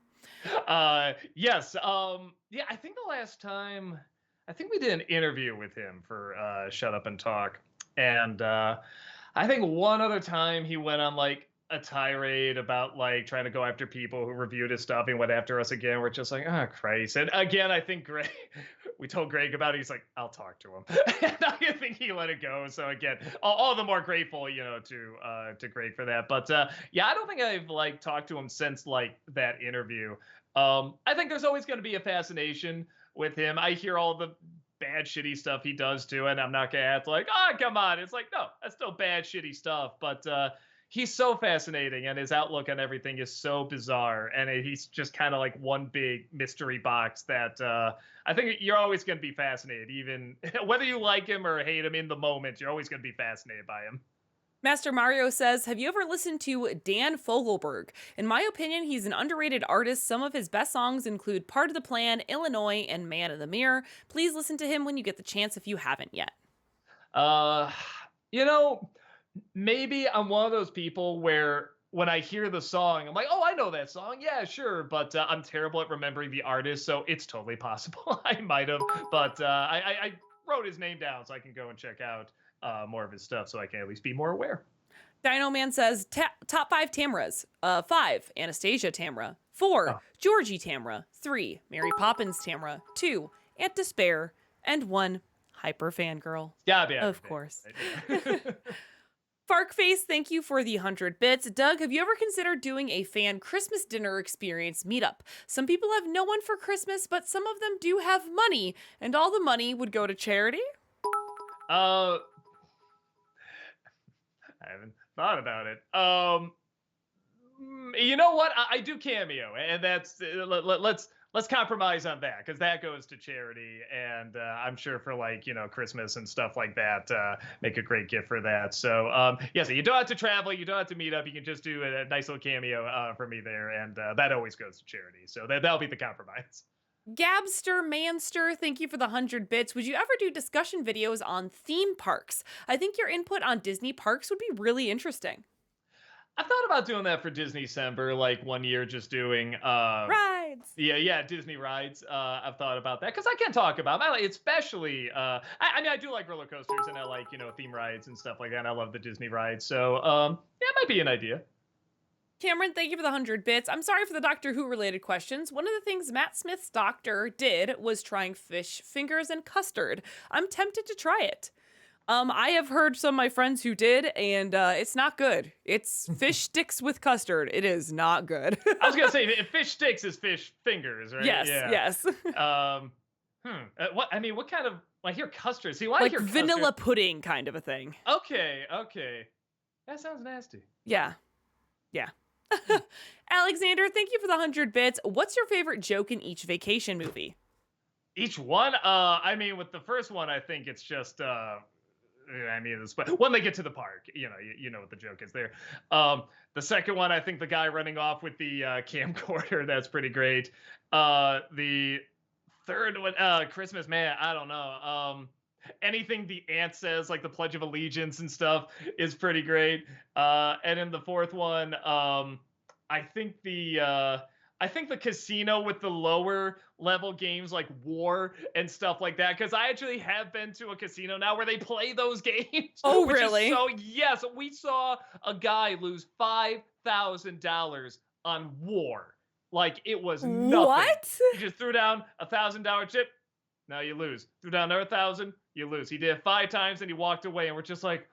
Yes. Yeah, I think the last time, I think we did an interview with him for Shut Up and Talk. And I think one other time he went on like a tirade about like trying to go after people who reviewed his stuff. He went after us again. We're just like, oh Christ. And again, I think Greg, we told Greg about it. He's like, I'll talk to him. And I think he let it go. So again, all the more grateful, to Greg for that. But yeah, I don't think I've like talked to him since like that interview. I think there's always going to be a fascination with him. I hear all the bad, shitty stuff he does too, and I'm not gonna act like, oh, come on. It's like, no, that's still bad, shitty stuff. But he's so fascinating, and his outlook on everything is so bizarre, and he's just kind of like one big mystery box that I think you're always gonna be fascinated, even whether you like him or hate him in the moment. You're always gonna be fascinated by him. Master Mario says, have you ever listened to Dan Fogelberg? In my opinion, he's an underrated artist. Some of his best songs include Part of the Plan, Illinois, and Man in the Mirror. Please listen to him when you get the chance if you haven't yet. Maybe I'm one of those people where when I hear the song, I'm like, oh, I know that song. Yeah, sure. But I'm terrible at remembering the artist, so it's totally possible I might have. But I wrote his name down so I can go and check out more of his stuff so I can at least be more aware. Dino Man says top 5 Tamras. 5, Anastasia Tamra. 4, Georgie Tamra. 3, Mary Poppins Tamra. 2, Aunt Despair. And 1, Hyper Fangirl. Yeah, of course. Farkface, thank you for the 100 bits. Doug, have you ever considered doing a fan Christmas dinner experience meetup? Some people have no one for Christmas, but some of them do have money, and all the money would go to charity? I haven't thought about it. You know what? I do Cameo, and that's let's compromise on that because that goes to charity, and I'm sure for Christmas and stuff like that, make a great gift for that. So so you don't have to travel, you don't have to meet up, you can just do a nice little cameo for me there, and that always goes to charity. So that'll be the compromise. Gabster Manster, thank you for the 100 bits. Would you ever do discussion videos on theme parks? I think your input on Disney parks would be really interesting. I thought about doing that for Disneycember, like one year just doing rides. Yeah, Disney rides. I've thought about that because I can talk about them. Especially I do like roller coasters and I like theme rides and stuff like that. And I love the Disney rides, so it might be an idea. Cameron, thank you for the 100 bits. I'm sorry for the Doctor Who related questions. One of the things Matt Smith's doctor did was trying fish fingers and custard. I'm tempted to try it. I have heard some of my friends who did, and it's not good. It's fish sticks with custard. It is not good. I was gonna say fish sticks is fish fingers, right? Yes. What kind of? I hear custard. See, why like I hear vanilla custard? Pudding kind of a thing. Okay. That sounds nasty. Yeah. Alexander, thank you for the 100 bits. What's your favorite joke in each vacation movie? Each one? With the first one, I think it's just when they get to the park, you know what the joke is there. The second one, I think the guy running off with the camcorder, that's pretty great. The third one, Christmas, man, I don't know. anything the ant says, like the Pledge of Allegiance and stuff, is pretty great. And in the fourth one, I think the casino with the lower level games like War and stuff like that, because I actually have been to a casino now where they play those games. Oh, which is really? so yes, we saw a guy lose $5,000 on War. Like it was nothing. What? He just threw down $1,000 chip. Now you lose. Threw down another 1,000. You lose. He did it 5 times and he walked away, and we're just like,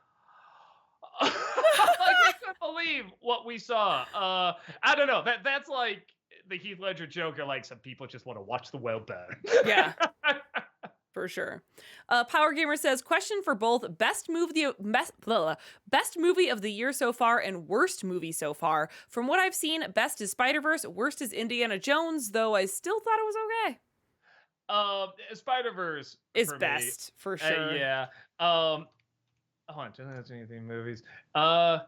like we couldn't believe what we saw. I don't know. That's like the Heath Ledger Joker. Like some people just want to watch the world burn. Yeah. For sure. Power Gamer says, question for both best movie of the year so far and worst movie so far. From what I've seen, best is Spider-Verse, worst is Indiana Jones, though I still thought it was okay. Spider-Verse Is for best, me. for sure. Yeah. Hold on, don't have anything movies. I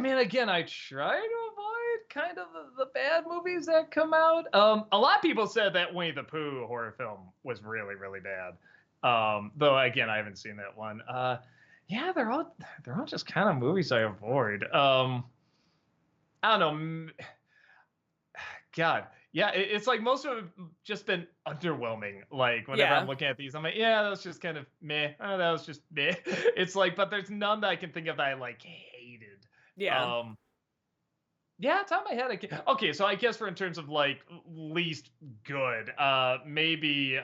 mean, again, I try to avoid kind of the bad movies that come out. A lot of people said that Winnie the Pooh horror film was really, really bad. Though again, I haven't seen that one. Yeah, they're all just kind of movies I avoid. I don't know. God, yeah, it's like most of them just been underwhelming. Like whenever I'm looking at these, I'm like, yeah, that was just kind of meh. Oh, that was just meh. It's like, but there's none that I can think of that I like hated. Yeah. Yeah, top of my head. Okay, so I guess in terms of like least good, maybe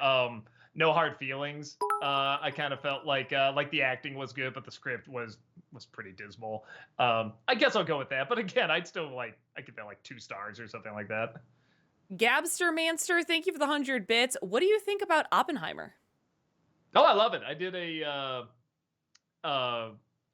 No Hard Feelings. I kind of felt like the acting was good, but the script was pretty dismal. I guess I'll go with that. But again, I'd still I give that like 2 stars or something like that. Gabster Manster, thank you for the 100 bits. What do you think about Oppenheimer? Oh, I love it. I did a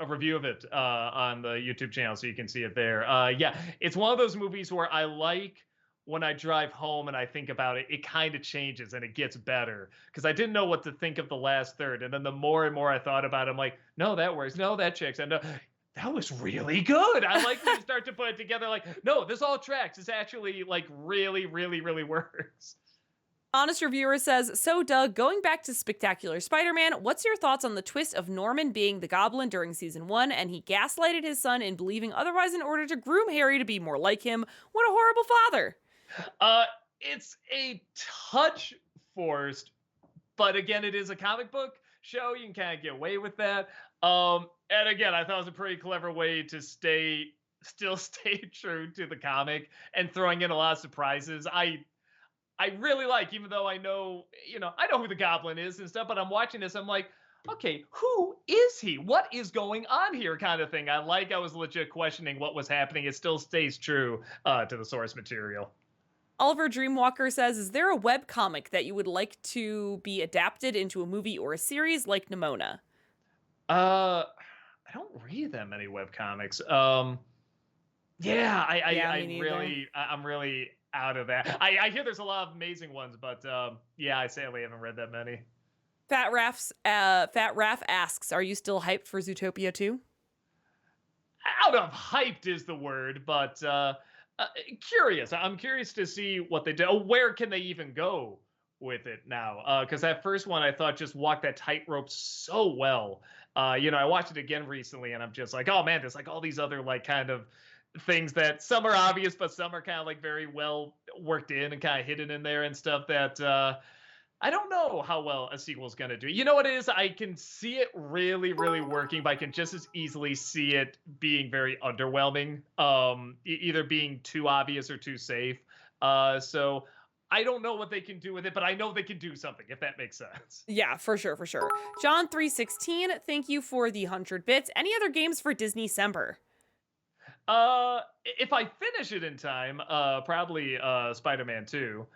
review of it on the YouTube channel, so you can see it there. Yeah, it's one of those movies where I like when I drive home and I think about it, it kind of changes and it gets better, because I didn't know what to think of the last third. And then the more and more I thought about it, I'm like, no, that works. No, that checks. And that was really good. I like when you start to put it together, like, no, this all tracks. This actually like really, really, really works. Honest Reviewer says, so Doug, going back to Spectacular Spider-Man, what's your thoughts on the twist of Norman being the Goblin during season 1 and he gaslighted his son in believing otherwise in order to groom Harry to be more like him? What a horrible father. It's a touch forced, but again, it is a comic book show. You can kind of get away with that. And again, I thought it was a pretty clever way to still stay true to the comic and throwing in a lot of surprises. I really like, even though I know who the Goblin is and stuff, but I'm watching this, I'm like, okay, who is he? What is going on here? Kind of thing. I was legit questioning what was happening. It still stays true to the source material. Oliver Dreamwalker says, is there a webcomic that you would like to be adapted into a movie or a series like Nimona? I don't read that many webcomics. Yeah, I'm really out of that. I hear there's a lot of amazing ones, but yeah, I sadly haven't read that many. Fat Raph asks, are you still hyped for Zootopia 2? Out of hyped is the word, but curious. I'm curious to see what they do. Where can they even go with it now? Because that first one I thought just walked that tightrope so well. I watched it again recently, and I'm just like, oh man, there's like all these other like kind of things that some are obvious, but some are kind of like very well worked in and kind of hidden in there and stuff that I don't know how well a sequel is going to do. You know what it is? I can see it really, really working, but I can just as easily see it being very underwhelming, either being too obvious or too safe. So I don't know what they can do with it, but I know they can do something, if that makes sense. Yeah, for sure, for sure. John316, thank you for the 100 bits. Any other games for Disney-cember? If I finish it in time, probably Spider-Man 2.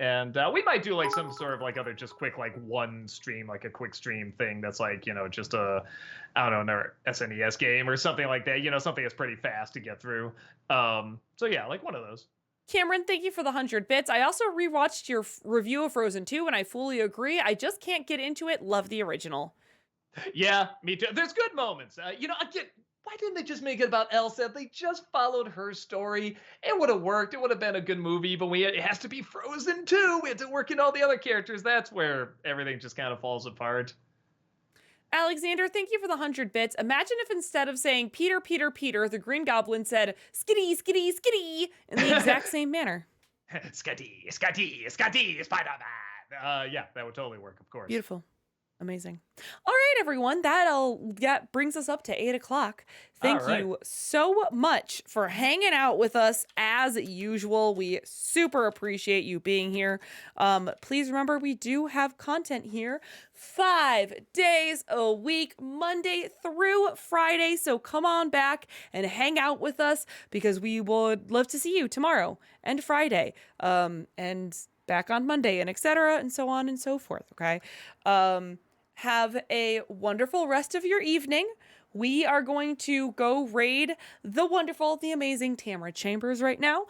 And we might do like some sort of like other just quick like one stream, like a quick stream thing that's like, just a, I don't know, an SNES game or something like that, something that's pretty fast to get through. So yeah, like one of those. Cameron, thank you for the 100 bits. I also rewatched your review of Frozen 2 and I fully agree. I just can't get into it. Love the original. Yeah, me too. There's good moments. why didn't they just make it about Elsa? If they just followed her story, it would have worked. It would have been a good movie, but it has to be Frozen too. We had to work in all the other characters. That's where everything just kind of falls apart. Alexander, thank you for the 100 bits. Imagine if instead of saying Peter, Peter, Peter, the Green Goblin said skitty, skitty, skitty in the exact same manner. Scotty, Spider-Man. Yeah, that would totally work, of course. Beautiful. Amazing. All right, everyone. That brings us up to 8 o'clock. Thank you so much for hanging out with us as usual. We super appreciate you being here. Please remember, we do have content here 5 days a week, Monday through Friday. So come on back and hang out with us because we would love to see you tomorrow and Friday. And back on Monday and etc. and so on and so forth. Okay. Have a wonderful rest of your evening. We are going to go raid the wonderful, the amazing Tamara Chambers right now.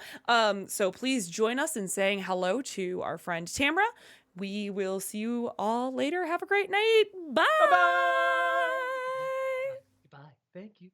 So please join us in saying hello to our friend Tamara. We will see you all later. Have a great night. Bye. Bye-bye. Bye. Thank you.